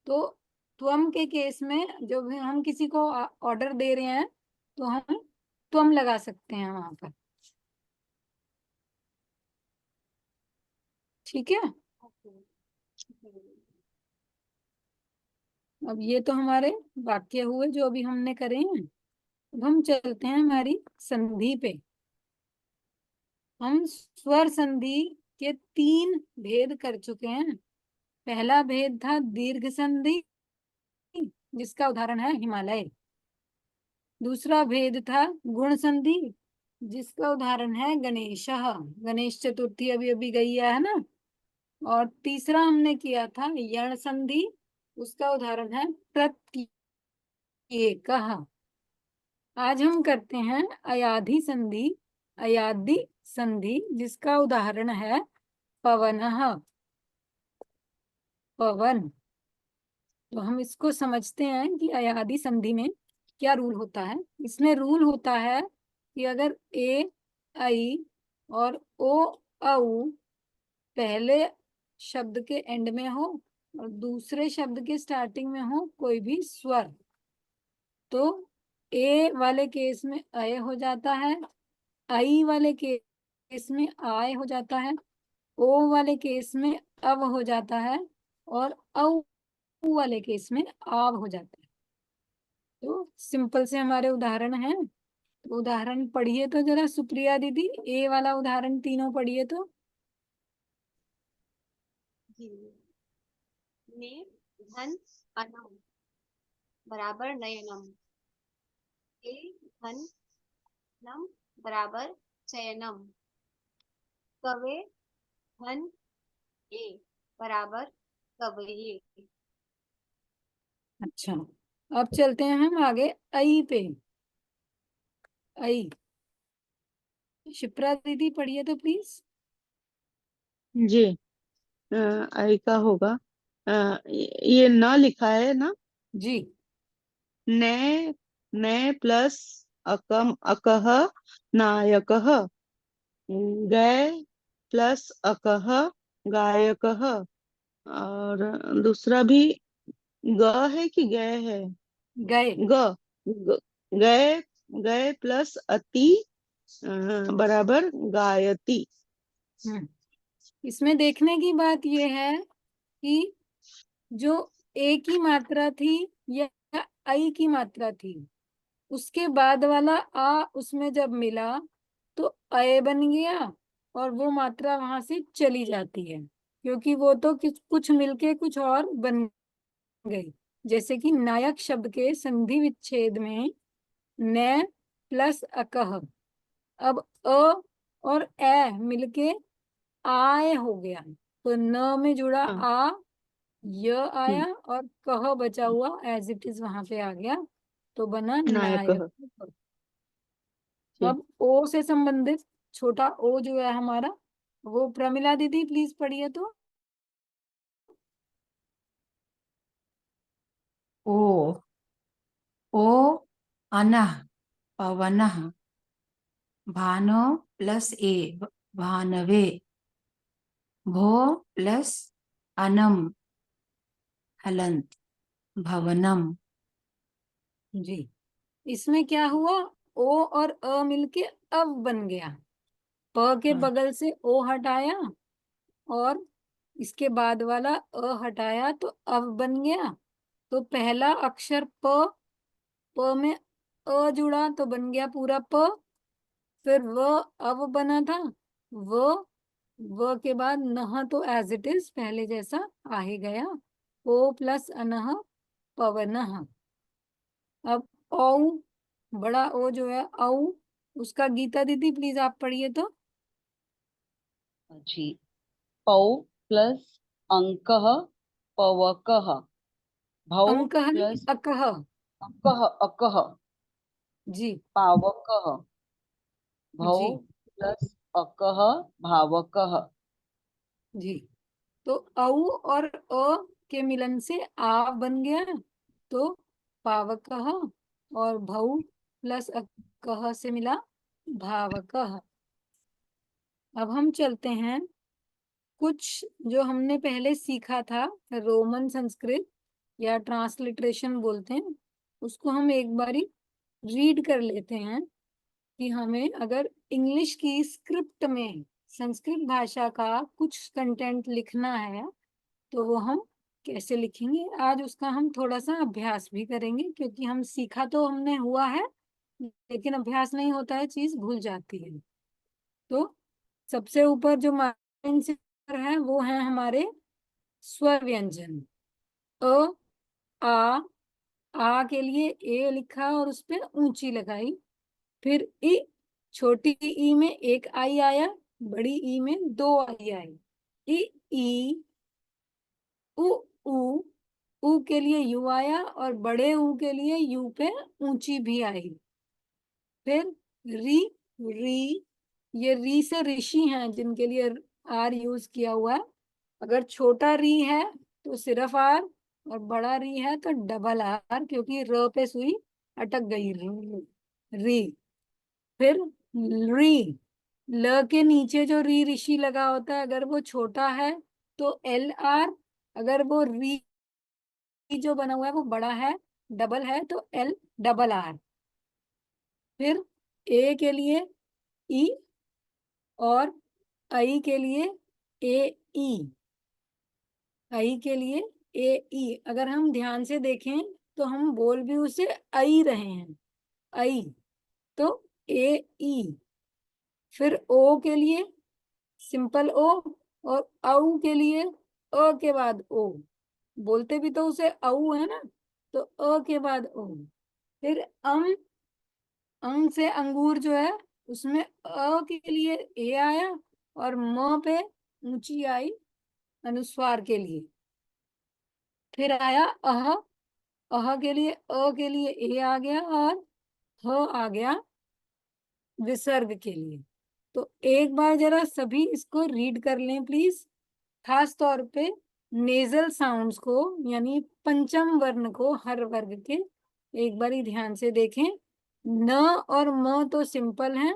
तो त्वम के केस में जब भी हम किसी को ऑर्डर दे रहे हैं तो हम त्वम लगा सकते हैं वहां पर। ठीक है, अब ये तो हमारे वाक्य हुए जो अभी हमने करे हैं। अब हम चलते हैं हमारी संधि पे। हम स्वर संधि के 3 भेद कर चुके हैं। पहला भेद था दीर्घ संधि, जिसका उदाहरण है हिमालय। दूसरा भेद था गुण संधि, जिसका उदाहरण है गणेश, गणेश चतुर्थी अभी अभी गई है ना। और तीसरा हमने किया था यण संधि, उसका उदाहरण है प्रत्येक। आज हम करते हैं अयाधि संधि, अयाधि संधि जिसका उदाहरण है पवन, पवन। तो हम इसको समझते हैं कि अयाधि संधि में क्या रूल होता है। इसमें रूल होता है कि अगर ए, आई और ओ, औ पहले शब्द के एंड में हो और दूसरे शब्द के स्टार्टिंग में हो कोई भी स्वर, तो ए वाले केस में अय हो जाता है, आई वाले केस में आय हो जाता है, ओ वाले केस में अव हो जाता है, और औ वाले केस में आव हो जाता है। तो सिंपल से हमारे उदाहरण हैं, तो उदाहरण पढ़िए तो जरा सुप्रिया दीदी, ए वाला उदाहरण तीनों पढ़िए तो। जी। ने धन अनम बराबर नयनम, ए धन नम बराबर चयनम, कवे धन ए बराबर कवये। अच्छा, अब चलते हैं हम आगे आई पे। आई, शिप्रा दीदी पढ़िए तो प्लीज। जी, आई का होगा, ये न लिखा है ना, जी, ने, ने प्लस अकम अकह नायकः, गय प्लस अकह गायकः। और दूसरा भी ग है कि गय है? गए। ग, ग गय, गय प्लस अति बराबर गायति। हम्म। इसमें देखने की बात यह है कि जो ए की मात्रा थी या आई की मात्रा थी, उसके बाद वाला आ उसमें जब मिला तो अय बन गया और वो मात्रा वहां से चली जाती है, क्योंकि वो तो कुछ मिलके कुछ और बन गई। जैसे कि नायक शब्द के संधि विच्छेद में न प्लस अकह, अब अ और ए मिलके आय हो गया, तो न में जुड़ा हाँ। आ, य आया और कह बचा हुआ एज इट इज वहां पे आ गया, तो बना नायकः। नायक। ठीक। अब ओ से संबंधित छोटा ओ जो है हमारा, वो प्रमिला दीदी प्लीज पढ़िए तो। ओ, ओ अनः पवनः, भानो प्लस ए भानवे, भो प्लस अनम हलंत भवनम। जी, इसमें क्या हुआ, ओ और अ मिलके अव बन गया, प के हाँ। बगल से ओ हटाया और इसके बाद वाला अ हटाया तो अव बन गया। तो पहला अक्षर प, प में अ जुड़ा तो बन गया पूरा प। फिर व अव बना था, व के बाद नह तो एज इट इज पहले जैसा आ ही गया, ओ प्लस अनह पवनः। अब औ, बड़ा ओ जो है औ, उसका गीता दीदी प्लीज आप पढ़िए तो। जी। पौ प्लस अंकः पवकः। भौ अंक नहीं प्लस अकह। अकः अकः जी। पावकः। भौ जी। प्लस अकः भावकः। जी, तो औ और अ के मिलन से आ बन गया, तो पावकः, और भौ प्लस अकह से मिला भावकः। अब हम चलते हैं कुछ जो हमने पहले सीखा था, रोमन संस्कृत या ट्रांसलिटरेशन बोलते हैं, उसको हम एक बारी रीड कर लेते हैं कि हमें अगर इंग्लिश की स्क्रिप्ट में संस्कृत भाषा का कुछ कंटेंट लिखना है तो वो हम कैसे लिखेंगे। आज उसका हम थोड़ा सा अभ्यास भी करेंगे, क्योंकि हम सीखा तो हमने हुआ है लेकिन अभ्यास नहीं होता है, चीज भूल जाती है। तो सबसे ऊपर जो माइन है वो है हमारे स्वर व्यंजन। अ, आ, आ के लिए ए लिखा और उस पे ऊंची लगाई, फिर ई, छोटी ई में एक आई आया, बड़ी ई में दो आई आई, ई उ, उ, उ के लिए यू आया और बड़े ऊ के लिए यू पे ऊंची भी आई। फिर री, री, ये री से ऋषि हैं जिनके लिए आर यूज किया हुआ है। अगर छोटा री है तो सिर्फ आर, और बड़ा री है तो डबल आर, क्योंकि र पे सुई अटक गई, री। फिर री, ल के नीचे जो री ऋषि लगा होता है अगर वो छोटा है तो एल आर, अगर वो री जो बना हुआ है वो बड़ा है, डबल है, तो एल डबल आर। फिर ए के लिए ई और आई के लिए ए ई, आई के लिए ए ई। अगर हम ध्यान से देखें तो हम बोल भी उसे आई रहे हैं, आई, तो ए ई। फिर ओ के लिए सिंपल ओ, और औ के लिए अ के बाद ओ, बोलते भी तो उसे औ है ना, तो अ के बाद ओ। फिर अंग से अंगूर जो है उसमें अ के लिए ए आया और म पे ऊंची आई अनुस्वार के लिए। फिर आया अह, अह के लिए अ के लिए ए आ गया और ह आ गया विसर्ग के लिए। तो एक बार जरा सभी इसको रीड कर लें प्लीज, खास तौर पे नेजल साउंड्स को, यानी पंचम वर्ण को हर वर्ग के एक बार ध्यान से देखें। न और म तो सिंपल हैं,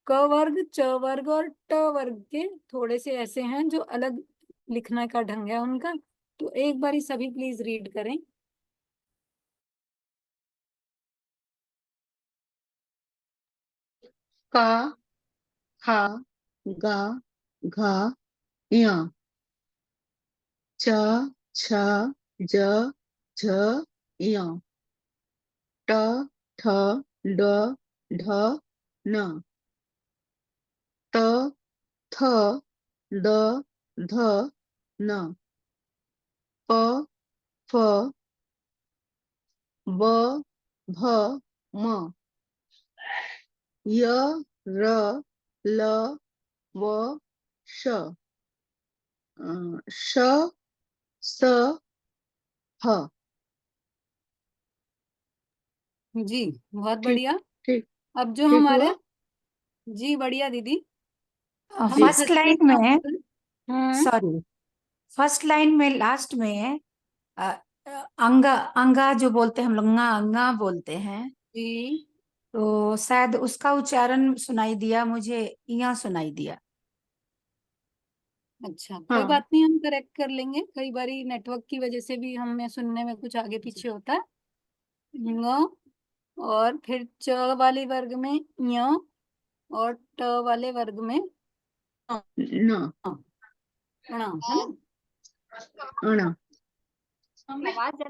क वर्ग, च वर्ग और ट वर्ग के थोड़े से ऐसे हैं जो अलग लिखने का ढंग है उनका। तो एक बारी सभी प्लीज रीड करें। का, खा, गा, घा, या, च, छ, ज, झ, या, ट, ठ, ड, ढ, न, त, थ, द, ध, न, प, फ, ब, भ, म, य, र, ल, व, श, श, स, ह। जी बहुत ठीक, बढ़िया। ठीक, अब जो ठीक हमारे, हुआ। जी बढ़िया दीदी। हम जी। फर्स्ट सच्चे लाइन में, हम्म सॉरी, फर्स्ट लाइन में लास्ट में अ, अंगा, अंगा जो बोलते हैं हम लोग, अंगा अंगा बोलते हैं, जी तो शायद उसका उच्चारण सुनाई दिया मुझे, यहाँ सुनाई दिया। अच्छा, कोई हाँ, बात नहीं, हम करेक्ट कर लेंगे। कई बारी नेटवर्क की वजह से भी हमें सुनने में कुछ आगे पीछे होता है। ङ, और फिर च वाले वर्ग में य, और ट वाले वर्ग में न, ण, है ना। अण, आवाज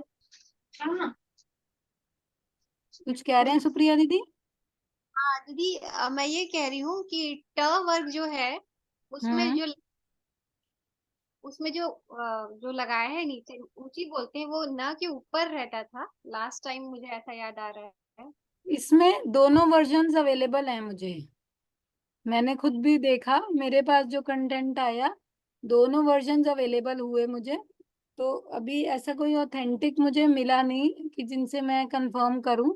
कुछ कह रहे हैं सुप्रिया दीदी? हाँ दीदी, मैं ये कह रही हूँ कि ट वर्ग जो है उसमें हम्म जो जो लगाया है नीचे ऊंची बोलते हैं, वो न के ऊपर रहता था लास्ट टाइम, मुझे ऐसा याद आ रहा है। इसमें दोनों वर्जन्स अवेलेबल हैं मुझे, मैंने खुद भी देखा, मेरे पास जो कंटेंट आया दोनों वर्जन्स अवेलेबल हुए मुझे। तो अभी ऐसा कोई ऑथेंटिक मुझे मिला नहीं कि जिनसे मैं कंफर्म करूं।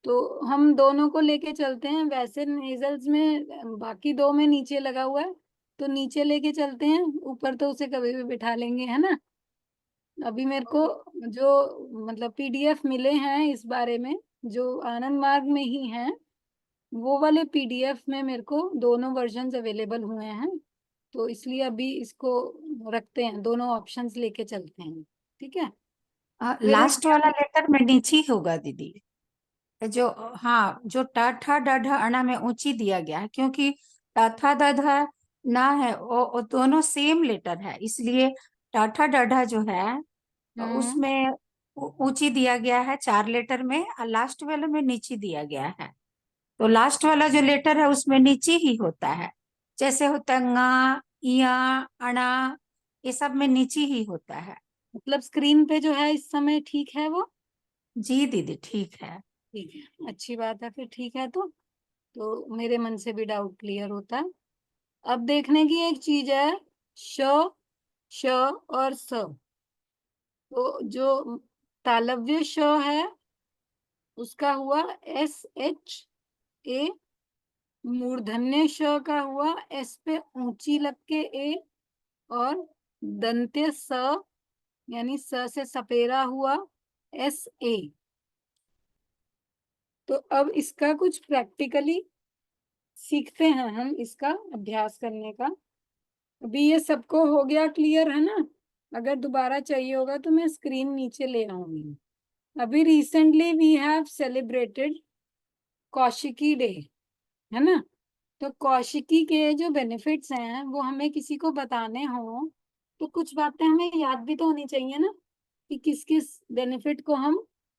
तो हम दोनों को लेके चलते हैं। वैसे नेजल्स में बाकी दो में नीचे लगा हुआ है, तो नीचे लेके चलते हैं, ऊपर तो उसे कभी भी बिठा लेंगे, है ना। अभी मेरे को ओके। जो मतलब पीडीएफ मिले हैं इस बारे में, जो आनंद मार्ग में ही हैं, वो वाले पीडीएफ में मेरे को दोनों वर्जन्स अवेलेबल हुए हैं। तो इसलिए अभी इसको रखते हैं, दोनों ऑप्शंस लेके चलते हैं, ठीक है। फिर एक लास्ट वाला लेटर में नीचे ही होगा दीदी, जो, हाँ, जो ट ठ ड ढ अणा में ऊंची दिया गया है, क्योंकि ट थ द ध ना है, वो दोनों सेम लेटर है, इसलिए ट ठ ड ढ जो है हम्म उसमें ऊंची दिया गया है 4 लेटर में, और लास्ट वाले में नीचे दिया गया है। तो लास्ट वाला जो लेटर है उसमें नीचे ही होता है, जैसे होता है ङा, इया, अणा, ये सब में नीचे ही होता है। मतलब स्क्रीन पे जो है इस समय ठीक है वो? जी दीदी ठीक है। ठीक है, अच्छी बात है, फिर ठीक है। तो मेरे मन से भी डाउट क्लियर होता है। अब देखने की एक चीज है, श, श और स। तो जो तालव्य श है उसका हुआ SH, मूर्धन्य श का हुआ S पे ऊंची लग के A, और दंत्य स यानी स से सपेरा हुआ SA। तो अब इसका कुछ प्रैक्टिकली सीखते हैं हम, इसका अभ्यास करने का। अभी ये सबको हो गया क्लियर, है ना। अगर दोबारा चाहिए होगा तो मैं स्क्रीन नीचे ले आऊंगी। अभी recently we have celebrated Kaushiki day, है ना। तो कौशिकी के जो बेनिफिट्स हैं वो हमें किसी को बताने हो तो कुछ बातें हमें याद भी तो होनी चाहिए ना, कि किस किस बेनिफिट को हम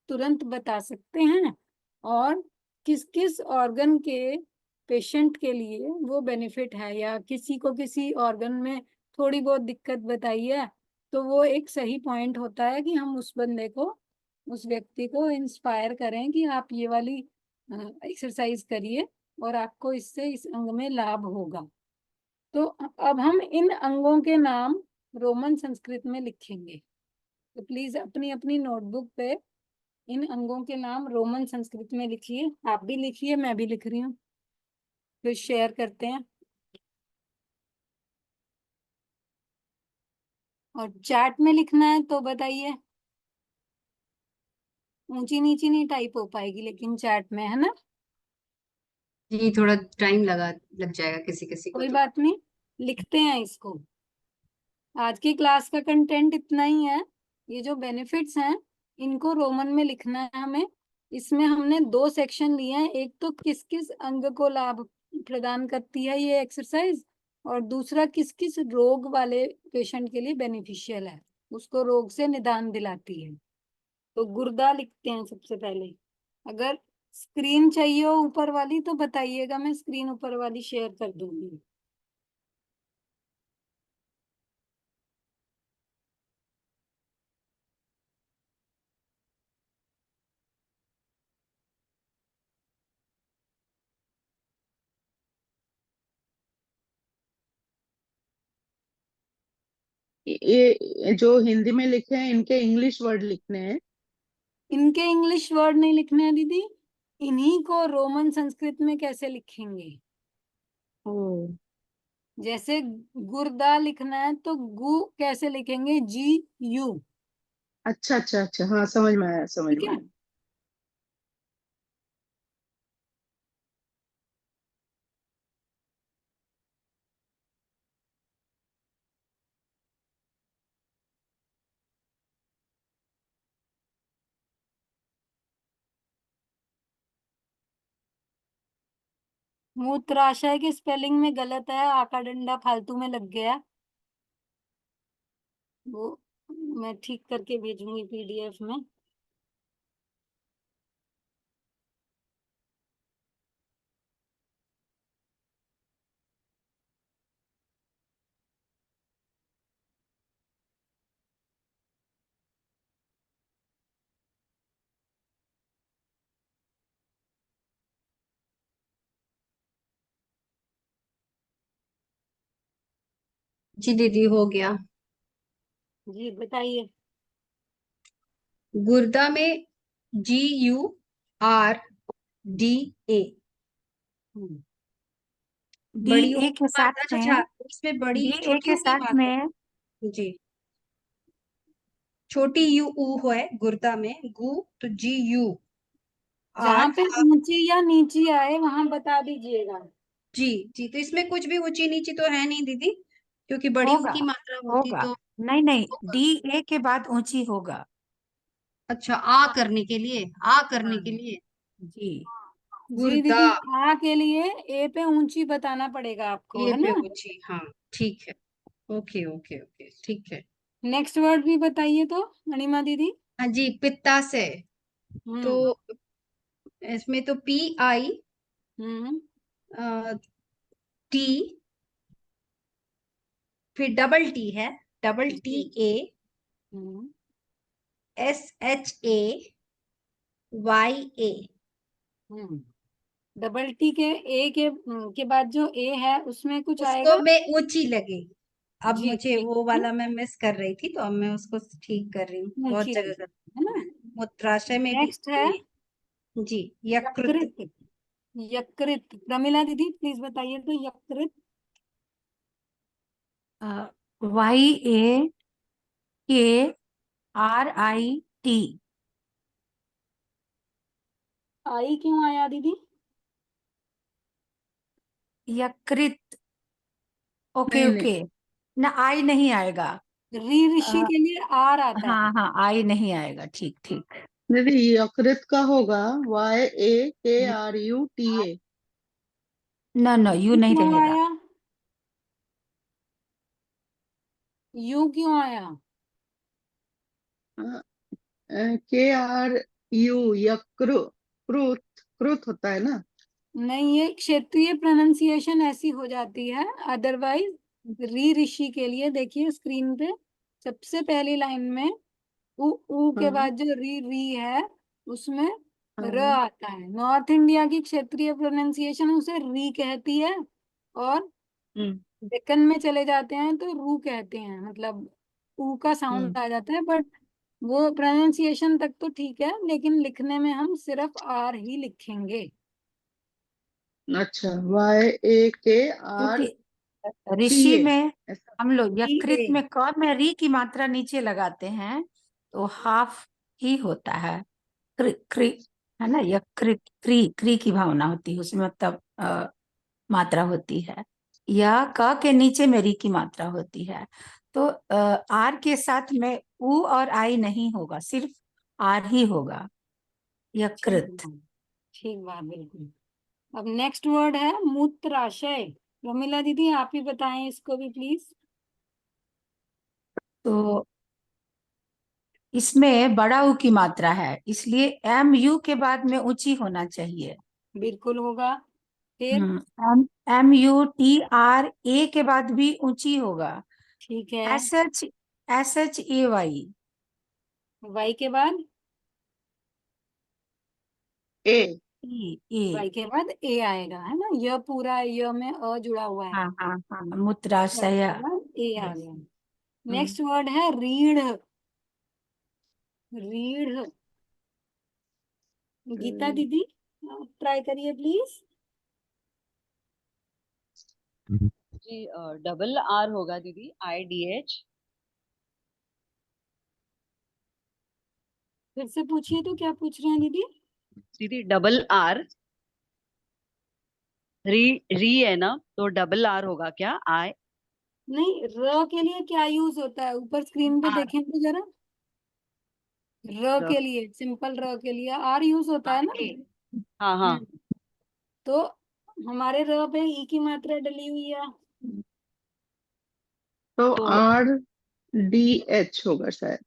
तुरंत बता सकते हैं, और किस किस ऑर्गन के पेशेंट के लिए वो बेनिफिट है, या किसी को किसी ऑर्गन में थोड़ी बहुत दिक्कत बताई है, तो वो एक सही पॉइंट होता है कि हम उस बंदे को, उस व्यक्ति को इंस्पायर करें कि आप ये वाली एक्सरसाइज करिए और आपको इससे इस अंग में लाभ होगा। तो अब हम इन अंगों के नाम रोमन संस्कृत में लिखेंगे। तो प्लीज अपनी अपनी नोटबुक पे इन अंगों के नाम रोमन संस्कृत में लिखिए। आप भी लिखिए, मैं भी लिख रही हूँ, फिर शेयर करते हैं। और चैट में लिखना है तो बताइए, ऊंची नीची नहीं टाइप हो पाएगी लेकिन चैट में, है ना। जी थोड़ा टाइम लग जाएगा किसी किसी को कोई तो। बात नहीं, लिखते हैं इसको। आज की क्लास का कंटेंट इतना ही है। ये जो बेनिफिट्स हैं इनको रोमन में लिखना है हमें। इसमें हमने 2 सेक्शन लिए हैं, एक तो किस किस अंग को लाभ प्रदान करती है ये एक्सरसाइज, और दूसरा किस किस रोग वाले पेशेंट के लिए बेनिफिशियल है, उसको रोग से निदान दिलाती है। तो गुर्दा लिखते हैं सबसे पहले। अगर स्क्रीन चाहिए हो ऊपर वाली तो बताइएगा, मैं स्क्रीन ऊपर वाली शेयर कर दूंगी। ये जो हिंदी में लिखे हैं इनके इंग्लिश वर्ड लिखने हैं। इनके इंग्लिश वर्ड नहीं लिखने हैं दीदी, इन्हीं को रोमन संस्कृत में कैसे लिखेंगे। ओ, जैसे गुर्दा लिखना है तो गु कैसे लिखेंगे, GU। अच्छा अच्छा अच्छा, हाँ समझ में आया, समझ ठीक में है। आया। मूत्राशय की स्पेलिंग में गलत है, आका डंडा फालतू में लग गया, वो मैं ठीक करके भेजूंगी PDF में। जी दीदी हो गया। जी बताइए। गुर्दा में GURDA हम्म, बड़ी ऊ DA की के साथ मात्रा, अच्छा में, अच्छा, इसमें बड़ी DA छोटी के ऊ की साथ मात्रा। में जी छोटी यू ऊ है गुर्दा में, गु तो GU जहां आर। पे ऊंची या नीची आए वहां बता दीजिएगा। जी जी, तो इसमें कुछ भी ऊंची नीची तो है नहीं दीदी, क्योंकि बड़ी ऊ होगा, की मात्रा होती होगा। तो। नहीं नहीं, DA के बाद ऊंची होगा। अच्छा, आ करने के लिए, आ करने हाँ के लिए जी। जी गुर्दा, दीदी, आ के लिए ए पे ऊंची बताना पड़ेगा आपको, ये है पे ना। ऊंची, हाँ ठीक है। ओके ओके ओके ठीक है। नेक्स्ट वर्ड भी बताइए तो अनिमा दीदी। हाँ जी, पित्ताशय। तो हम्म। इसमें तो PI हम्म। T, फिर डबल T है, डबल जी। TA, हम्म। SHAYA। हम्म। डबल टी के ए के बाद जो ए है उसमें कुछ उसको आएगा। मैं ऊंची लगे। अब जी मुझे ठीक वो है, वाला मैं मिस कर रही थी, तो अब मैं उसको ठीक कर रही हूँ, बहुत ऊंची जगह लगी, है कर ना। मूत्राशय में भी नेक्स्ट है जी यकृत। यकृत। यकृत, प्रमिला दीदी प्लीज बताइए तो यकृत। YAKRIT। आई क्यों आया दीदी। यकृत। ओके नहीं नहीं, ओके। ना आई नहीं आएगा। री ऋषि अ, के लिए आर आता है। हाँ हाँ, आई नहीं आएगा, ठीक ठीक। दीदी यकृत का होगा YAKRUTA। ना ना, यू यू नहीं क्यों रहेगा। आया, यू क्यों आया। KRU, यकृ, क्रुत, क्रुत होता है ना। नहीं, ये क्षेत्रीय प्रोनाउंसिएशन ऐसी हो जाती है, अदरवाइज री ऋषि के लिए देखिए स्क्रीन पे सबसे पहली लाइन में उ के हाँ बाद जो री री है उसमें र हाँ। आता है। नॉर्थ इंडिया की क्षेत्रीय प्रोनाउंसिएशन उसे री कहती है, और हम्म डेक्कन में चले जाते हैं तो रू कहते हैं, मतलब ऊ का हम्म। साउंड आ जाता है। बट वो प्रोनाउंसिएशन तक तो ठीक है, लेकिन लिखने में हम सिर्फ आर ही लिखेंगे। अच्छा, YAKRTA क्योंकि ऋषि में ऐसा। हम लोग TA यकृत में क में री की मात्रा नीचे लगाते हैं, तो हाफ ही होता है। क्रि, क्रि, है ना, यकृत, क्री क्री की भावना होती है उसमें, मतलब मात्रा होती है। या क के नीचे में री की मात्रा होती है। तो आर के साथ में उ और आई नहीं होगा, सिर्फ आर ही होगा, ठीक यकृत। बात, ठीक बात, बिल्कुल। अब नेक्स्ट वर्ड है मूत्राशय। रमीला दीदी आप ही बताएं इसको भी प्लीज। तो इसमें बड़ा ऊ की मात्रा है, इसलिए एम यू के बाद में ऊंची होना चाहिए। बिल्कुल होगा। फिर M M U T R A के बाद भी ऊंची होगा। ठीक है, S H A Y, Y के बाद, ए। ए। वाई के बाद ए आएगा, है ना, य पूरा, य में अ जुड़ा हुआ है, हाँ हाँ हाँ, वाई मूत्राशय। के बाद ए आ यस। गया। नेक्स्ट वर्ड है रीढ़। रीढ़, गीता दीदी ट्राई करिए प्लीज। जी डबल आर होगा दीदी, IDH। फिर से पूछिए तो क्या पूछ रहे हैं दीदी। दीदी डबल आर, री री है ना, तो डबल आर होगा क्या? आई नहीं, र के लिए क्या यूज होता है, ऊपर स्क्रीन पे आर, देखें तो जरा। र के लिए, सिंपल र के लिए आर यूज होता है ना। हाँ हाँ। हम्म, तो हमारे र पे ई की मात्रा डली हुई है। तो तो RDH होगा शायद।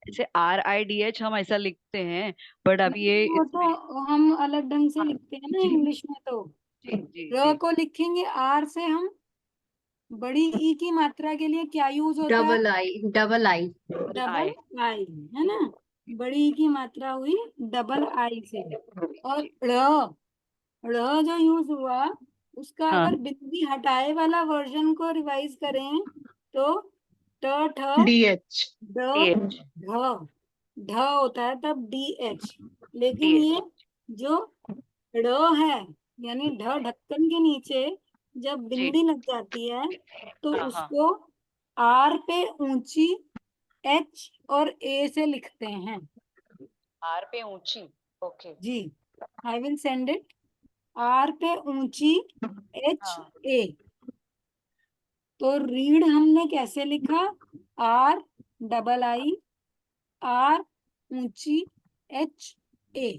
जैसे RIDH हम ऐसा लिखते हैं, बट अभी नहीं, ये वो इसमें। तो हम अलग ढंग से हाँ, लिखते हैं ना जी इंग्लिश में। तो जी जी र जी। को लिखेंगे आर से हम। बड़ी ई की मात्रा के लिए क्या यूज होता है, double I, double I. Double I. I, है ना। बड़ी ई की मात्रा हुई डबल आई से। और ड़ जो यूज हुआ, उसका हाँ, अगर बिंदी हटाए वाला वर्जन को रिवाइज करें तो ट ठ DH। ड DH। ढ, ढ होता है तब डी एच। लेकिन ये DH। जो ड़ है, यानी ढ ढक्कन के नीचे जब जी। बिंदी लग जाती है तो हाँ हाँ। उसको आर पे ऊंची एच और ए से लिखते हैं। आर पे ऊंची। ओके। जी, I will send it. R पे ऊंची एच हाँ। ए। तो रीढ़ हमने कैसे लिखा, आर डबल आई, आर ऊंची एच ए।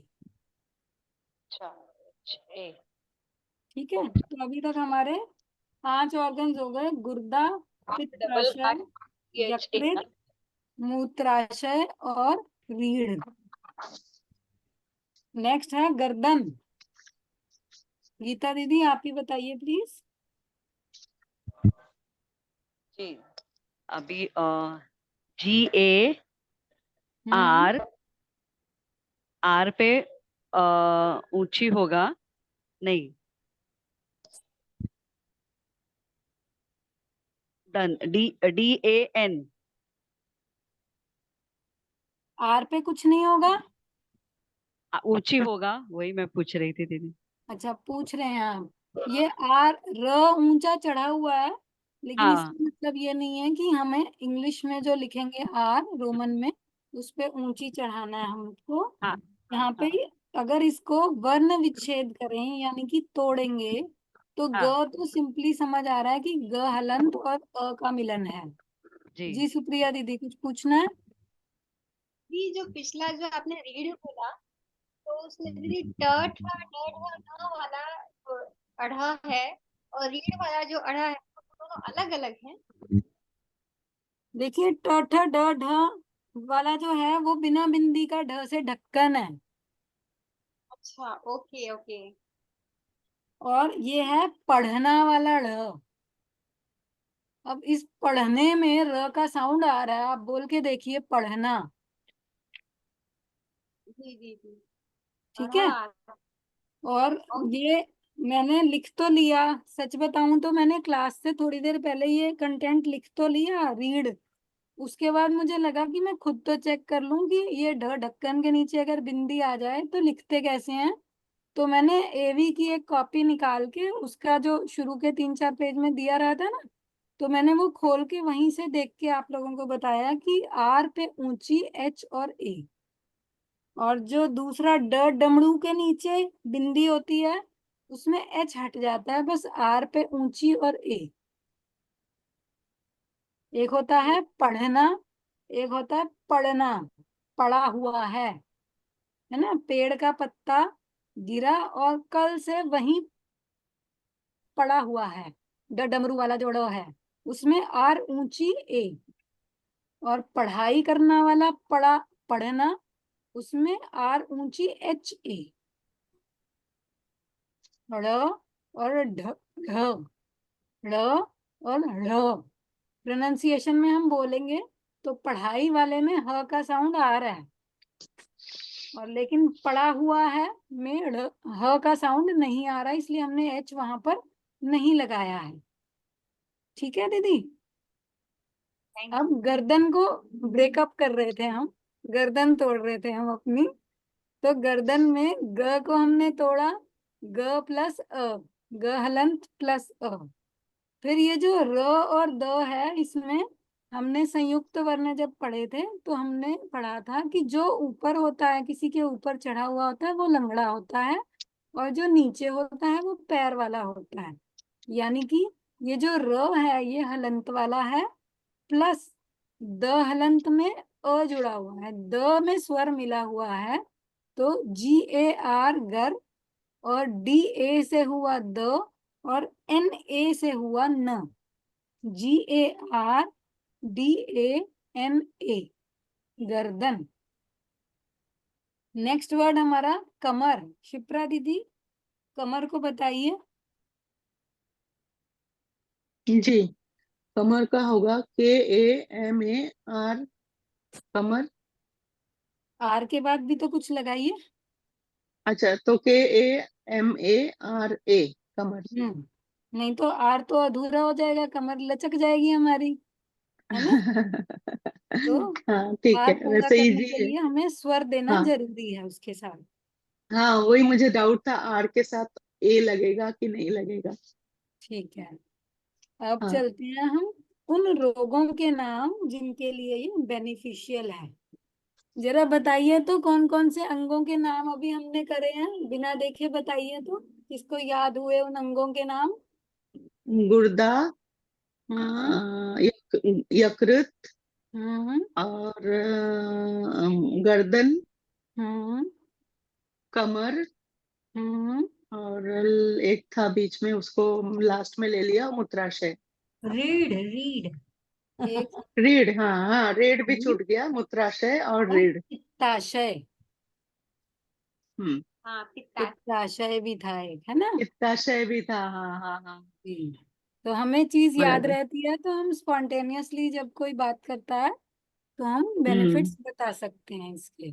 अच्छा। ए। ठीक है, ओके। तो अभी तक हमारे 5 ऑर्गन्स हो गए, गुर्दा, डबल पित्ताशय, आई एच ए ना। यकृत, मूत्राशय और रीढ़। नेक्स्ट है गर्दन। गीता दीदी आप ही बताइए प्लीज। जी अभी GA हम्म, आर, आर पे ऊंची होगा, नहीं, डन, DAN। आर पे कुछ नहीं होगा। ऊंची होगा, वही मैं पूछ रही थी दीदी। अच्छा, पूछ रहे हैं आप। ये आर र ऊंचा चढ़ा हुआ है, लेकिन हाँ इसका मतलब ये नहीं है कि हमें इंग्लिश में जो लिखेंगे आर रोमन में उस पे ऊंची चढ़ाना है हमको। हाँ हाँ यहाँ पे हाँ अगर इसको वर्ण विच्छेद करें यानी कि तोड़ेंगे तो ग हाँ। तो सिंपली समझ आ रहा है कि ग हलंत और अ का मिलन है। जी जी सुप्रिया दीदी कुछ पूछना है। ये जो पिछला जो आपने रीढ़ बोला, तो उसमें दीदी ट ठा ड ढ न वाला जो अढ़ा है और रीढ़ वाला जो अढ़ा है, वो दोनों अलग अलग हैं। देखिए ट ठ ड ढ वाला जो है वो बिना बिंदी का ढ से ढक्कन है, अच्छा, ओके ओके। और ये है पढ़ना वाला ढ़। अब इस पढ़ने में र का साउंड आ रहा है, आप बोल के देखिए पढ़ना। जी जी जी। ठीक है, अढ़ा। और ओके। ये मैंने लिख तो लिया, सच बताऊं तो मैंने क्लास से थोड़ी देर पहले ये कंटेंट लिख तो लिया रीड। उसके बाद मुझे लगा कि मैं खुद तो चेक कर लूं कि ये ढ ढक्कन के नीचे अगर बिंदी आ जाए तो लिखते कैसे हैं। तो मैंने एवी की एक कॉपी निकाल के उसका जो शुरू के 3-4 पेज में दिया रहा था ना, तो मैंने वो खोल के वहीं से देख के आप लोगों को बताया कि आर पे ऊंची एच और ए। और जो दूसरा ड डमरू के नीचे बिंदी होती है उसमें एच हट जाता है, बस आर पे ऊंची और ए। एक होता है पढ़ना, एक होता है पढ़ना, पड़ा हुआ है ना। पेड़ का पत्ता गिरा और कल से वहीं पड़ा हुआ है, ड डमरू वाला जो ड है उसमें आर ऊंची ए। और पढ़ाई करना वाला पढ़ा, पढ़ना, उसमें आर ऊंची एच ए। ड़ और ढ, ढ, ड़ और ढ़। प्रोनाउंसिएशन में हम बोलेंगे तो पढ़ाई वाले में ह का साउंड आ रहा है, और लेकिन पड़ा हुआ है में ह का साउंड नहीं आ रहा, इसलिए हमने एच वहां पर नहीं लगाया है। ठीक है दीदी। अब गर्दन को ब्रेकअप कर रहे थे हम, गर्दन तोड़ रहे थे हम अपनी। तो गर्दन में ग को हमने तोड़ा, ग प्लस अ, ग हलंत प्लस अ। फिर ये जो र और द है इसमें हमने संयुक्त वर्ण जब पढ़े थे तो हमने पढ़ा था कि जो ऊपर होता है, किसी के ऊपर चढ़ा हुआ होता है, वो लंगड़ा होता है, और जो नीचे होता है वो पैर वाला होता है। यानी कि ये जो र है ये हलंत वाला है, प्लस द हलंत में अ जुड़ा हुआ है, द में स्वर मिला हुआ है, तो जी ए आर गर, और डी ए से हुआ द, और एन ए से हुआ न। G A R D A N A, गर्दन। नेक्स्ट वर्ड हमारा कमर। शिप्रा दीदी कमर को बताइए। जी, कमर का होगा KAMAR, कमर। आर के बाद भी तो कुछ लगाइए। अच्छा, तो KAMARA, कमर। नहीं तो आर तो अधूरा हो जाएगा, कमर लचक जाएगी हमारी, है ना। तो हाँ ठीक आर है, पूरा वैसे करने इजी के है। लिए हमें स्वर देना हाँ जरूरी है उसके साथ। हाँ, वही मुझे डाउट था, आर के साथ ए लगेगा कि नहीं लगेगा। ठीक है। अब हाँ। चलते हैं हम उन रोगों के नाम जिनके लिए ये बेनिफिशियल है। जरा बताइए तो कौन कौन से अंगों के नाम अभी हमने करे हैं, बिना देखे बताइए तो, किसको याद हुए उन अंगों के नाम। गुर्दा, हम्म। यकृत, हम्म। और गर्दन, हम्म। कमर, हम्म। और एक था बीच में, उसको लास्ट में ले लिया, मूत्राशय। रीढ़ रीढ़ एक रीढ़, हाँ हाँ, रीढ़ भी रीढ़ छूट गया, मूत्राशय और और रीढ़। पित्ताशय। हम्म। हाँ पिता। पित्ताशय भी था एक, है ना। पित्ताशय भी था, हाँ हाँ हाँ। जी। तो हमें चीज याद बराबर। रहती है तो हम स्पॉन्टेनियसली जब कोई बात करता है तो हम हम्म बेनिफिट्स बता सकते हैं इसके।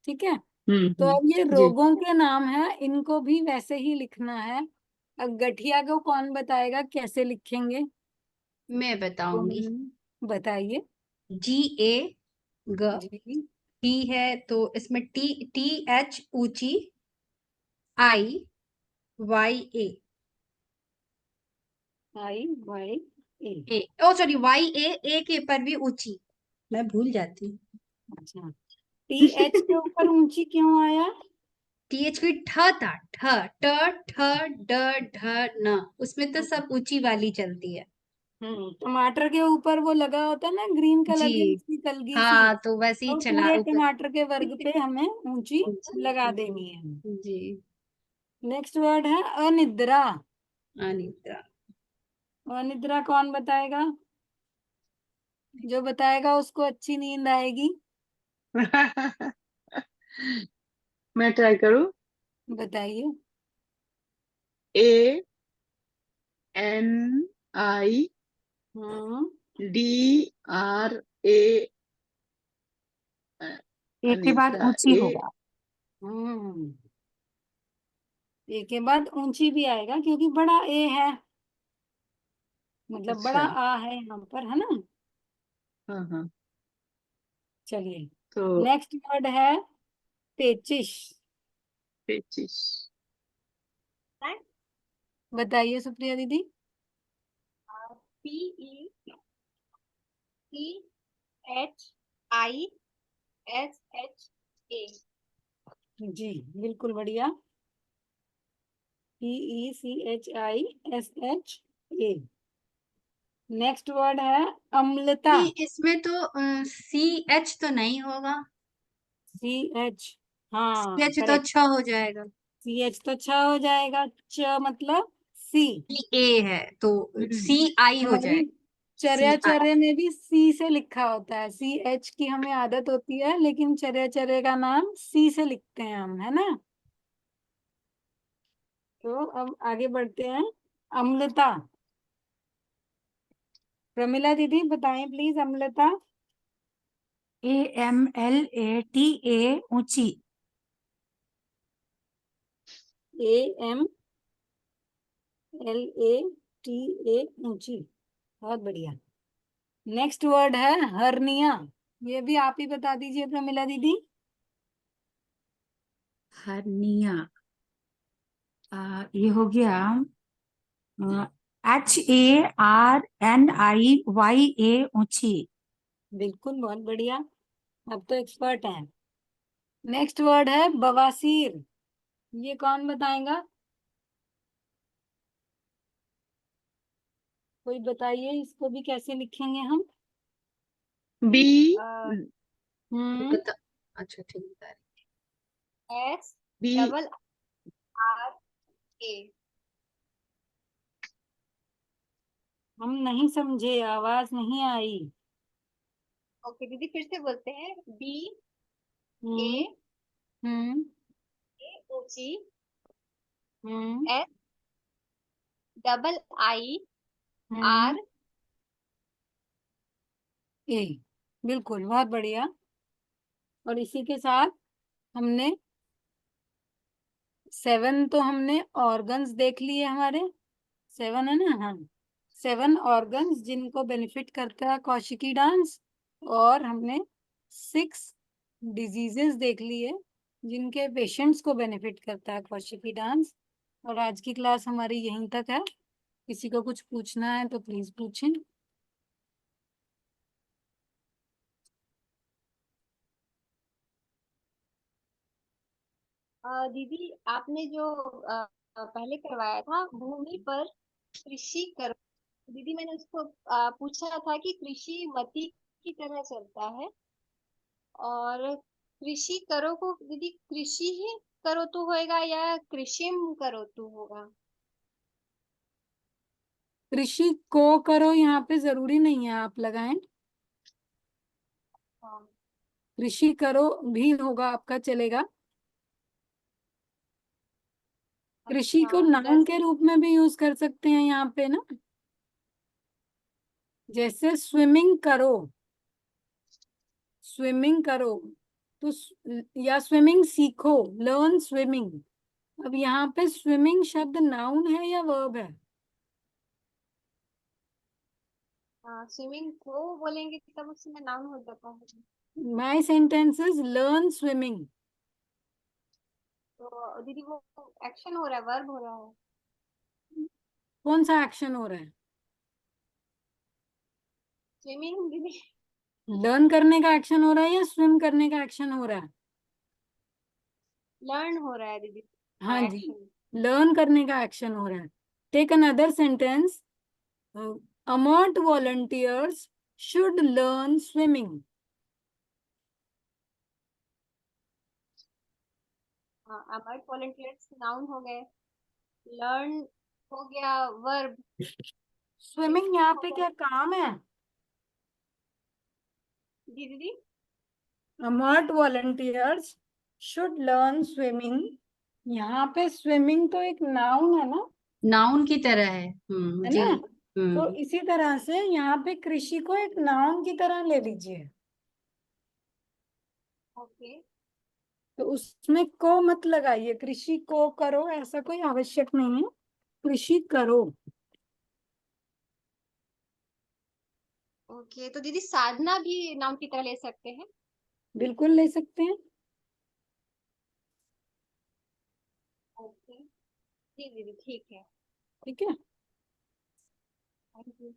ठीक है। तो हम्म। अब ये जी, रोगों के नाम है, इनको भी वैसे ही लिखना है। अब गठिया को कौन बताएगा कैसे लिखेंगे। मैं तो बताऊंगी। बताइए। GA, ग, जी। टी है तो इसमें TH ऊंची, IYA, आई वाई ए। ए, ओ सॉरी YA, के पर भी ऊंची, मैं भूल जाती हूँ। अच्छा, टी एच के ऊपर ऊंची क्यों आया। TH की ठ था, ठ, ट, ठ, ड, ढ, न, उसमें तो सब ऊंची वाली चलती है। टमाटर के ऊपर वो लगा होता है ना ग्रीन कलर की जी, उसकी कलगी सी, हाँ तो वैसे ही तो चला पूरे ऊपर। टमाटर के वर्ग पे हमें ऊंची लगा देनी है। जी। नेक्स्ट वर्ड है अनिद्रा। अनिद्रा। अनिद्रा कौन बताएगा। जो बताएगा उसको अच्छी नींद आएगी। मैं ट्राई करूँ। बताइए। ANIDRA। हम्म। एक के बाद अनिद्रा ऊंची ए। होगा। हम्म। ए के बाद ऊंची भी आएगा क्योंकि बड़ा ए है, मतलब बड़ा अच्छा। आ है यहाँ पर, है ना। हाँ हाँ। चलिए। तो नेक्स्ट वर्ड है पेचिश। 25। बताइए सुप्रिया दीदी। PECHISHA, जी बिल्कुल बढ़िया। PECHISHA। नेक्स्ट वर्ड है अम्लता। इसमें तो CH तो नहीं होगा। CH, हाँ CH तो करेक्ट। अच्छा हो जाएगा। CH तो अच्छा हो जाएगा। च मतलब C। A है तो CI हो हमारी जाएगा। चर्या CI। चर्या में भी C से लिखा होता है। CH की हमें आदत होती है, लेकिन चर्या चर्या का नाम C से लिखते हैं हम, है ना। तो अब आगे बढ़ते हैं। अम्लता। प्रमिला दीदी बताएं प्लीज, अम्लता। AMLATA, ऊंची। AMLATA, ऊंची। बहुत बढ़िया। नेक्स्ट वर्ड है हर्निया। ये भी आप ही बता दीजिए प्रमिला दीदी। हर्निया। ये हो गया HARNIYA, ऊंची। बिल्कुल बहुत बढ़िया, अब तो एक्सपर्ट हैं। नेक्स्ट वर्ड है बवासीर। ये कौन बताएगा? कोई बताइए, इसको भी कैसे लिखेंगे हम? B hmm. बता। अच्छा ठीक बता रही। S B double R A। हम नहीं समझे, आवाज नहीं आई। ओके दीदी, फिर से बोलते हैं। B hmm. A हम्म। ऊंची। हम्म। S double I hmm. R ए। बिल्कुल बहुत बढ़िया। और इसी के साथ हमने 7 तो हमने ऑर्गन्स देख लिए हमारे। 7 है ना, हाँ। 7 ऑर्गन्स जिनको बेनिफिट करता है कौशिकी डांस। और हमने 6 डिजीजेस देख लिए जिनके पेशेंट्स को बेनिफिट करता है कौशिकी डांस। और आज की क्लास हमारी यहीं तक है। किसी को कुछ पूछना है तो प्लीज पूछें। दीदी, आपने जो पहले करवाया था भूमि पर कृषि करो। दीदी मैंने उसको पूछा था कि कृषि मती की तरह चलता है, और कृषि करो को दीदी कृषि ही करो तो होएगा या कृषिम करो तो होगा? कृषि को करो यहाँ पे जरूरी नहीं है आप लगाएं। हाँ। कृषि करो भी होगा आपका, चलेगा। कृषि को अच्छा नाउन के जैसे रूप में भी यूज कर सकते हैं यहाँ पे ना। जैसे स्विमिंग करो, स्विमिंग करो तो या स्विमिंग सीखो, लर्न स्विमिंग। अब यहाँ पे स्विमिंग शब्द नाउन है या वर्ब है? स्विमिंग को बोलेंगे तब उसमें नाउन हो जाता है। My sentence is learn swimming. तो दीदी वो एक्शन हो रहा है, वर्ब हो रहा है? कौन सा एक्शन हो रहा है? स्विमिंग दीदी। लर्न करने का एक्शन हो रहा है या स्विम करने का एक्शन हो रहा है? लर्न हो रहा है दीदी। हाँ जी, एक्शन। लर्न करने का एक्शन हो रहा है। Take another sentence. Smart volunteers should learn swimming. हाँ, अमर्ट वॉलंटियर्स नाउन हो गए। लर्न हो गया वर्ब। स्विमिंग यहाँ पे क्या काम है? जी दीदी। अमर्ट वॉलंटियर्स शुड लर्न स्विमिंग। यहाँ पे स्विमिंग तो एक नाउन है ना, नाउन की तरह है। है जी। ना। तो इसी तरह से यहाँ पे कृषि को एक नाउन की तरह ले लीजिए। ओके। तो उसमें को मत लगाइए, कृषि को करो ऐसा कोई आवश्यक नहीं है। कृषि करो। ओके तो दीदी साधना भी नाउन की तरह ले सकते हैं? बिल्कुल ले सकते हैं। ओके जी दीदी, ठीक है। ठीक है। Thank you.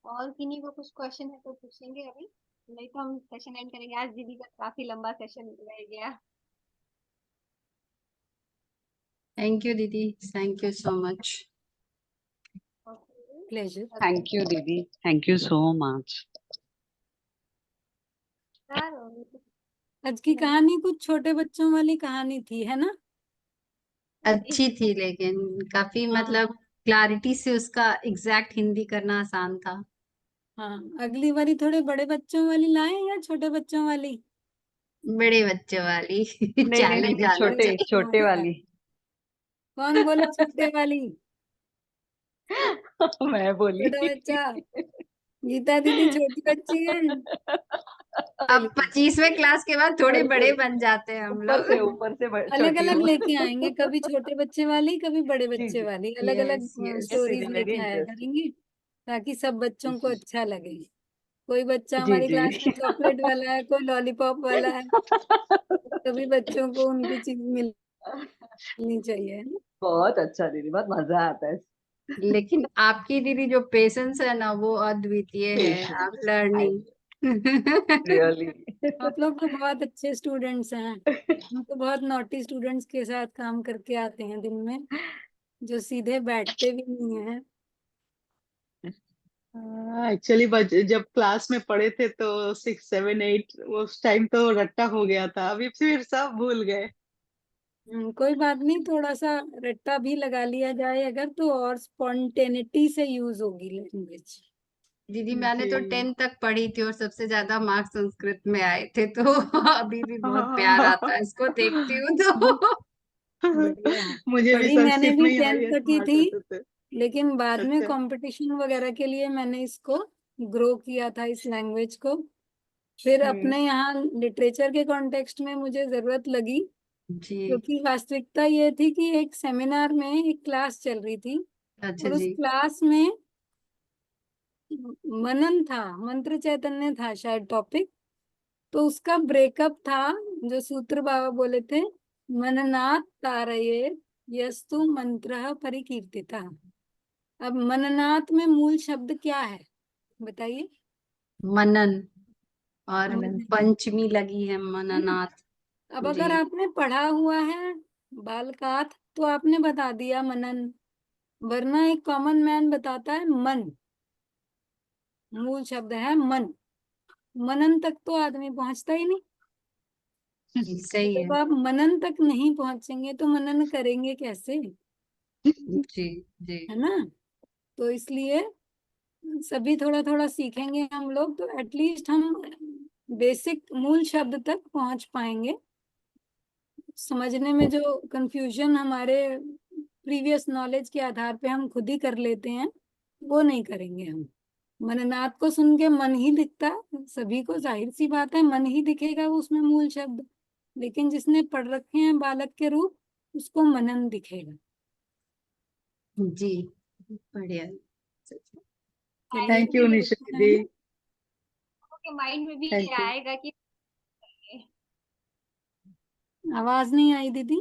और किन्हीं को कुछ क्वेश्चन है तो पूछेंगे अभी, नहीं तो हम सेशन एंड करेंगे। आज दीदी का काफी लंबा सेशन रह गया। थैंक यू दीदी, thank you so much. Pleasure. Thank you दीदी, थैंक यू सो मच। आज की कहानी कुछ छोटे बच्चों वाली कहानी थी, है ना? अच्छी थी, लेकिन काफी हाँ मतलब क्लैरिटी से उसका एग्जैक्ट हिंदी करना आसान था। हाँ, अगली बारी थोड़े बड़े बच्चों वाली लाएं या छोटे बच्चों वाली? बड़े बच्चे वाली नहीं नहीं चैलेंज दीदी, आना छोटे चाहिए। छोटे वाली। कौन बोला छोटे वाली? मैं बोली। छोटा बच्चा। गीता दीदी छोटी बच्ची है। अब चलिए 25वें क्लास के बाद थोड़े ऊपर बड़े से बन जाते हैं हम ऊपर लोग। से ऊपर से अलग छोटी अलग हूँ। लेके आएंगे, कभी छोटे बच्चे वाली कभी बड़े जी बच्चे जी, वाली, अलग अलग यस यस। यस स्टोरीज दीदी, वेरी लेके आया इंटरेस्टिंग। करेंगे ताकि सब बच्चों को जी अच्छा लगे। कोई बच्चा जी हमारी जी क्लास में जी। चॉकलेट वाला है, कोई लॉलीपॉप वाला है, सभी बच्चों को उनकी चीज मिलनी चाहिए, है ना? बहुत अच्छा दीदी, बहुत मजा आता है। लेकिन आपकी दीदी जो पेशेंस है ना, वो अद्वितीय है। आप पेशेंस, आई लर्निंग रियली। आप लोग तो बहुत अच्छे स्टूडेंट्स हैं। हम तो बहुत नॉटी स्टूडेंट्स के साथ काम करके आते हैं दिन में, जो सीधे बैठते भी नहीं है। एक्चुअली जब क्लास में पढ़े थे तो 6 7 8 उस टाइम तो रट्टा हो गया था, अभी फिर सब भूल गए। कोई बात नहीं, थोड़ा सा रट्टा भी लगा लिया जाए अगर तो, और स्पॉन्टेनिटी से यूज होगी लैंग्वेज। दीदी मैंने तो जी। 10th तक पढ़ी थी और सबसे ज्यादा मार्क्स संस्कृत में आए थे, तो अभी भी बहुत प्यार आता है इसको देखती हूँ तो। बढ़िया है। मुझे भी पढ़ी मैंने संस्कृत भी में ही 10th हाईएस्ट तक ही मार्क थी, आते थे। लेकिन बाद में अच्छा। कंपटीशन वगैरह के लिए मैंने इसको ग्रो किया था, इस लैंग्वेज को। फिर हम्म। अपने यहाँ लिटरेचर के कॉन्टेक्स्ट में मुझे जरूरत लगी, जी। क्योंकि वास्तविकता ये थी कि एक सेमिनार में एक क्लास चल रही थी, अच्छा और उस जी। क्लास में मनन था, मंत्र चैतन्य था शायद टॉपिक। तो उसका ब्रेकअप था, जो सूत्र बाबा बोले थे, मननात् तारयेत् यस्तु मंत्र परिकीर्तितः। अब मननात् में मूल शब्द क्या है बताइए? मनन, और मनन, पंचमी लगी है है ना? मननाथ। अब जी अगर आपने पढ़ा हुआ है बालकात तो आपने बता दिया मनन, वरना एक कॉमन मैन बताता है मन, मूल शब्द है मन। मनन तक तो आदमी पहुंचता ही नहीं। सही है। जब आप मनन तक नहीं पहुंचेंगे तो मनन करेंगे कैसे, जी जी। है ना? तो इसलिए सभी थोड़ा थोड़ा सीखेंगे हम लोग तो एटलीस्ट हम बेसिक मूल शब्द तक पहुंच पाएंगे। समझने में जो कंफ्यूजन हमारे प्रीवियस नॉलेज के आधार पे हम खुद ही कर लेते हैं, वो नहीं करेंगे हम। मननाद को सुन के मन ही दिखता है सभी को, जाहिर सी बात है मन ही दिखेगा वो उसमें मूल शब्द, लेकिन जिसने पढ़ रखे हैं बालक के रूप उसको मनन दिखेगा। जी बढ़िया। चलिए थैंक यू ठीक निशा है दीदी। ना? के माइंड में भी थैंक ये यू। आएगा कि आवाज नहीं आई दीदी।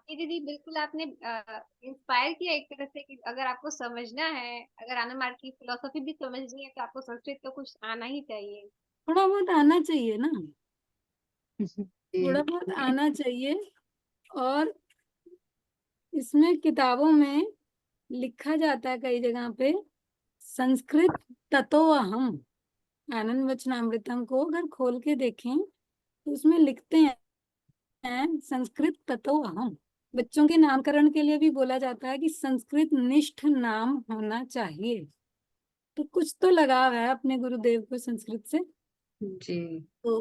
जी दीदी बिल्कुल आपने इंस्पायर किया एक तरह से, कि अगर आपको समझना है, अगर आनंद मार्ग की फिलोसफी भी समझनी है तो आपको संस्कृत तो कुछ आना ही चाहिए। थोड़ा बहुत आना चाहिए ना, थोड़ा जी बहुत आना चाहिए। और इसमें किताबों में लिखा जाता है कई जगह पे, संस्कृत ततो अहम। आनंद वचनामृतम को अगर खोल के देखें तो उसमें लिखते हैं संस्कृत ततो अहम। बच्चों के नामकरण के लिए भी बोला जाता है कि संस्कृत निष्ठ नाम होना चाहिए। तो कुछ तो लगाव है अपने गुरुदेव को संस्कृत से, जी तो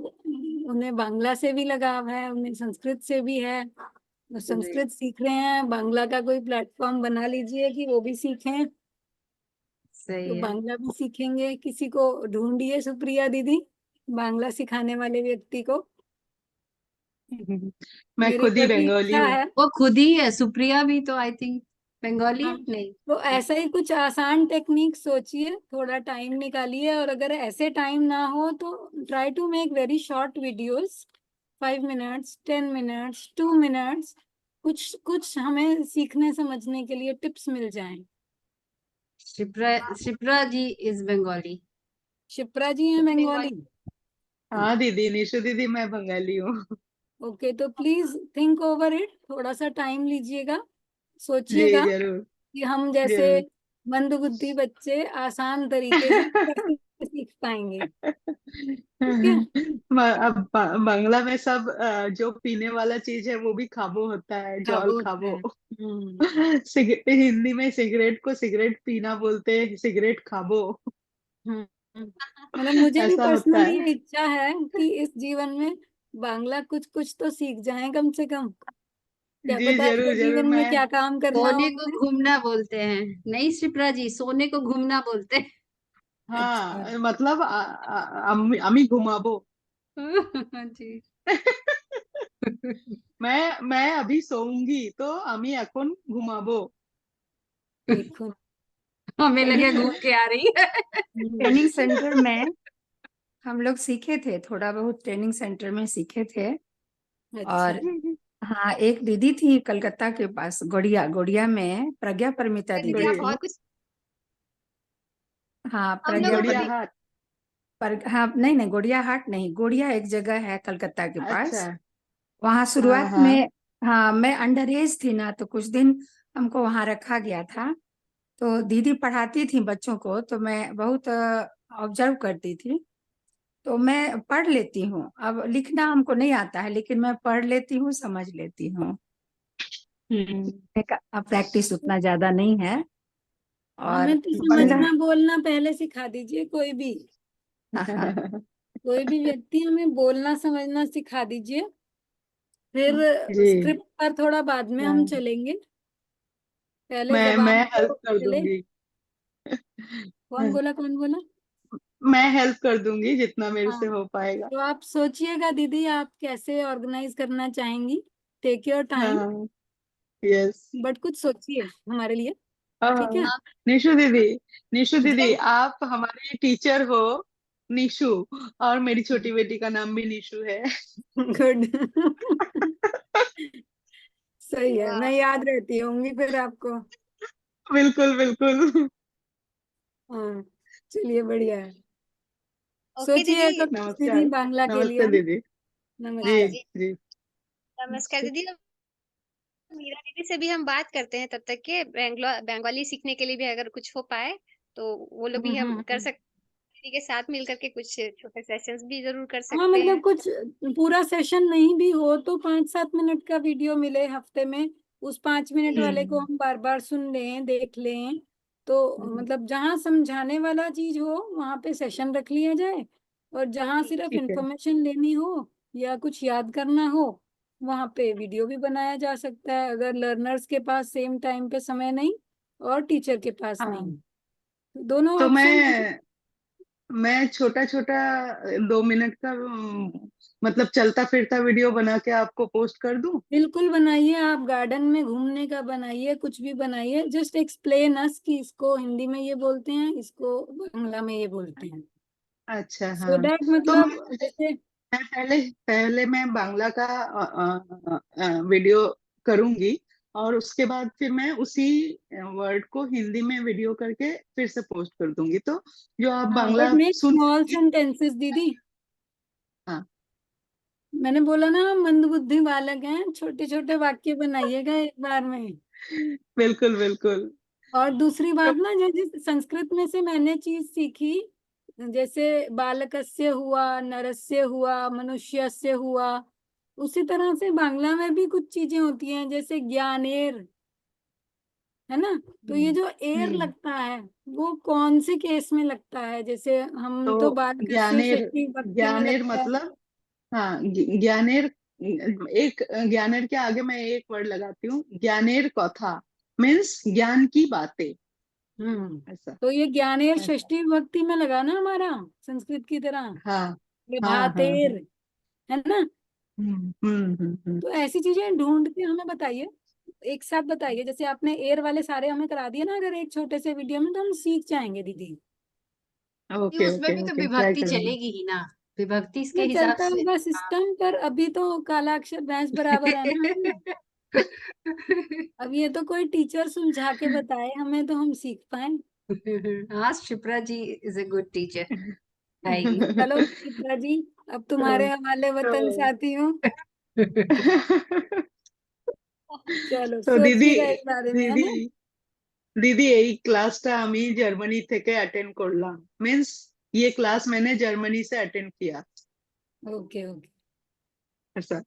उन्हें बांग्ला से भी लगाव है, उन्हें संस्कृत से भी है। तो जी। संस्कृत सीख रहे हैं, बांग्ला का कोई प्लेटफॉर्म बना लीजिए कि वो भी सीखें, तो सही है। बांग्ला भी सीखेंगे। किसी को ढूंढिए सुप्रिया दीदी, बांग्ला सिखाने वाले व्यक्ति को। मैं मेरी खुद ही बड़ी बंगाली इच्छा हूँ। है। वो खुद ही है, सुप्रिया भी तो आई थिंक बंगाली हाँ, है नहीं। तो ऐसा ही कुछ आसान टेक्निक सोचिए, थोड़ा टाइम निकालिए, और अगर ऐसे टाइम ना हो तो try to make very short videos, 5 minutes, 10 minutes, 2 minutes, कुछ कुछ हमें सीखने समझने के लिए टिप्स मिल जाएं। शिप्रा, शिप्रा जी इज बंगाली। शिप्रा जी हैं बंगाली। बंगाली। हाँ दीदी, निशा दीदी मैं बंगाली हूँ। ओके, तो प्लीज थिंक ओवर इट, थोड़ा सा टाइम लीजिएगा, जी सोचिएगा जरूर कि हम जैसे जरूर। मंदबुद्धि बच्चे आसान तरीके से कैसे सीख पाएंगे। ठीक है। अब बांग्ला में सब जो पीने वाला चीज है वो भी खाबो होता है, जल खाबो होता खाबो। है। हिंदी में सिगरेट को सिगरेट पीना बोलते हैं, सिगरेट खाबो। हम्म, मतलब मुझे भी ऐसा होता पर्सनली है। ये इच्छा है कि इस जीवन में बांग्ला कुछ कुछ तो सीख जाएं कम से कम। क्या जी पता जरूर आगे जरूर। जीवन में मैं क्या काम करना हो सोने को हमें। घूमना बोलते हैं, नहीं शिप्रा जी, सोने को घूमना बोलते हैं। अच्छा। हाँ मतलब अमी घुमाबो। जी। मैं अभी सोऊंगी तो अमी এখন घुमाबो। देखो। हमें लगे घूम ट्रेनिंग के आ रही है। ट्रेनिंग सेंटर में हम लोग सीखे थे, थोड़ा बहुत ट्रेनिंग सेंटर में सीखे थे। अच्छा। और हाँ, एक दीदी थी कलकत्ता के पास, गोड़िया गोड़िया में प्रज्ञा परमिता दीदी दीदी आप बढ़िया। थी। बहुत कुछ, हाँ, हम प्रज्ञा लोग गोड़िया पर, हाट। हाँ नहीं नहीं, गोड़िया हाट नहीं, गोड़िया एक जगह है कलकत्ता के अच्छा। पास। वहाँ हाँ शुरुआत हाँ। में, हाँ मैं अंडर एज थी ना, तो कुछ दिन हमको वहाँ रखा गया था। तो दीदी पढ़ाती थी बच्चों को, तो मैं बहुत ऑब्जर्व करती थी। तो मैं पढ़ लेती हूँ, अब लिखना हमको नहीं आता है, लेकिन मैं पढ़ लेती हूँ, समझ लेती हूँ। प्रैक्टिस उतना ज्यादा नहीं है। और हमें तो बंगला, समझना बोलना पहले सिखा दीजिए, कोई भी, हाँ हाँ, कोई भी व्यक्ति हमें बोलना समझना सिखा दीजिए, फिर जी। स्क्रिप्ट पर थोड़ा बाद में हम हाँ, चलेंगे, पहले मैं जबान हेल्प तो कर चले। दूंगी। कौन बोला, कौन बोला? मैं हेल्प कर दूंगी जितना मेरे से हाँ, हो पाएगा। तो आप सोचिएगा दीदी, आप कैसे ऑर्गेनाइज करना चाहेंगी, टेक योर टाइम, हाँ। यस। बट कुछ सोचिए हमारे लिए। ठीक है। हाँ। निशु दीदी, निशु दीदी जी। आप हमारी टीचर हो। निशु। और मेरी छोटी बेटी का नाम भी निशु है। गुड। सही है, वाह। मैं याद रहती होंगी फिर आपको। बिल्कुल बिल्कुल। हाँ, चलिए बढ़िया है। ओके दीदी। सोचिए कुछ दीदी नमस्कार। बांग्ला के लिए, नमस्ते है ना? दीदी। जी हाँ नमस्कार। जी, जी। नमस्कार दीदी। मीरा दीदी से भी हम बात करते हैं, तब तक के बंगाली सीखने के लिए भी अगर कुछ हो पाए तो वो लोग भी हम कर हम्म। सकते हैं। दीदी के साथ मिल करके कुछ छोटे सेशंस भी जरूर कर हाँ, सकते मतलब हैं। कुछ पूरा सेशन नहीं भी हो तो 5-7 मिनट का वीडियो मिले हफ्ते में, उस 5 मिनट वाले को हम्म। हम बार बार सुन लें, देख लें। तो मतलब जहाँ समझाने वाला चीज हो वहां पे सेशन रख लिया जाए, और जहाँ सिर्फ ठीक है। इंफॉर्मेशन लेनी हो या कुछ याद करना हो वहां पे वीडियो भी बनाया जा सकता है, अगर लर्नर्स के पास सेम टाइम पे समय नहीं और टीचर के पास हाँ नहीं, तो दोनों तो ऑप्शन। मैं छोटा छोटा 2 मिनट का मतलब चलता फिरता वीडियो बना के आपको पोस्ट कर दूं। बिल्कुल बनाइए, आप गार्डन में घूमने का बनाइए, कुछ भी बनाइए, जस्ट एक्सप्लेन अस कि इसको हिंदी में ये बोलते हैं, इसको बांग्ला में ये बोलते हैं, अच्छा सो हाँ। दैट तो मतलब जैसे। मैं पहले पहले मैं बांग्ला का वीडियो करूंगी, और उसके बाद फिर मैं उसी वर्ड को हिंदी में वीडियो करके फिर से पोस्ट कर दूंगी, तो जो आप हाँ, but Bangla make soon small लेंगी। सेंटेंसेस दीदी। हाँ मैंने बोला ना, हम मंदबुद्धि बालक हैं, छोटे छोटे वाक्य बनाइएगा एक बार में। बिल्कुल बिल्कुल। और दूसरी तो बात ना, जैसे संस्कृत में से मैंने चीज सीखी, जैसे बालकस्य हुआ, नरस्य हुआ, मनुष्यस्य हुआ, उसी तरह से बांग्ला में भी कुछ चीजें होती हैं, जैसे ज्ञानेर, है ना? तो ये जो एर हम्म। लगता है वो कौन से केस में लगता है? जैसे हम तो तो बालकस्य ज्ञानेर, षष्ठी विभक्ति में ज्ञानेर लगता है। मतलब, हाँ ज्ञानेर, एक ज्ञानेर के आगे मैं एक वर्ड लगाती हूँ, ज्ञानेर कथा, मीन्स ज्ञान की बातें। ऐसा। तो ये ज्ञानेर ऐसा। षष्ठी विभक्ति में लगा ना हमारा, संस्कृत की तरह, हाँ ये हाँ हाँ हाँ। भातेर, है ना? हम्म। तो ऐसी चीजें ढूंढ के हमें बताइए, एक साथ बताइए, जैसे आपने एयर वाले सारे हमें करा दिए ना, अगर एक छोटे से वीडियो में, तो हम सीख जाएंगे दीदी। ये ओके उसमें ओके भी तो ओके, ट्राई विभक्ति करूंगी। चलेगी ही ना, विभक्ति इसके ये हिसाब चलता से। होगा हाँ। सिस्टम पर, अभी तो काला अक्षर भैंस बराबर है ना। अब ये तो कोई टीचर सुलझा के बताए हमें तो हम सीख पाए। हाँ, शिप्रा जी इज ए गुड टीचर, आएगी। चलो चित्रा जी, अब तुम्हारे तो, हवाले वतन तो साथी हूँ। চলো তো দিদি सोचिएगा इस बारे में, है দিদি ना। দিদি এই ক্লাসটা আমি জার্মানি থেকে অ্যাটেন্ড করলাম, मीन्स ये क्लास मैंने जर्मनी से अटेंड किया ओके ओके, ऐसा।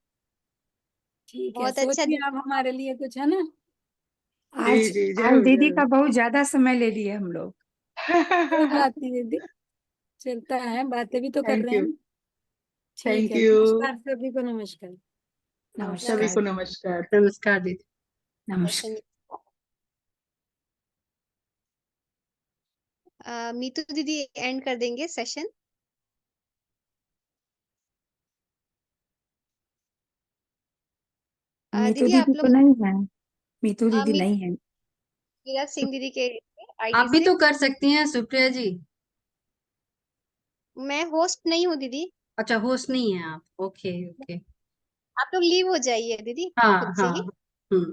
ठीक है, बहुत अच्छा सोचिए आप हमारे लिए कुछ, है ना। जी आज जी आज जरूर दीदी का जरूर। बहुत ज्यादा समय ले लिए हम लोग। कोई बात नहीं दीदी, चलता है, बातें भी तो कर थैंक रहे यू हैं। ठीक थैंक है, यू। नमस्कार, सभी को नमस्कार। सभी नमस्कार को नमस्कार। नमस्कार दीदी। नमस्कार। मीतू दीदी एंड कर देंगे सेशन। मीतू दीदी आप दीदी तो लोग नहीं है, मीतू दीदी मीरा नहीं है। सिंह दीदी के आप आईडी भी से। तो कर सकती हैं सुप्रिया जी। मैं होस्ट नहीं हूँ दीदी। अच्छा, होस्ट नहीं है आप, ओके ओके। आप लोग लीव हो जाइए दीदी हाँ खुद से हाँ। ही। हम्म।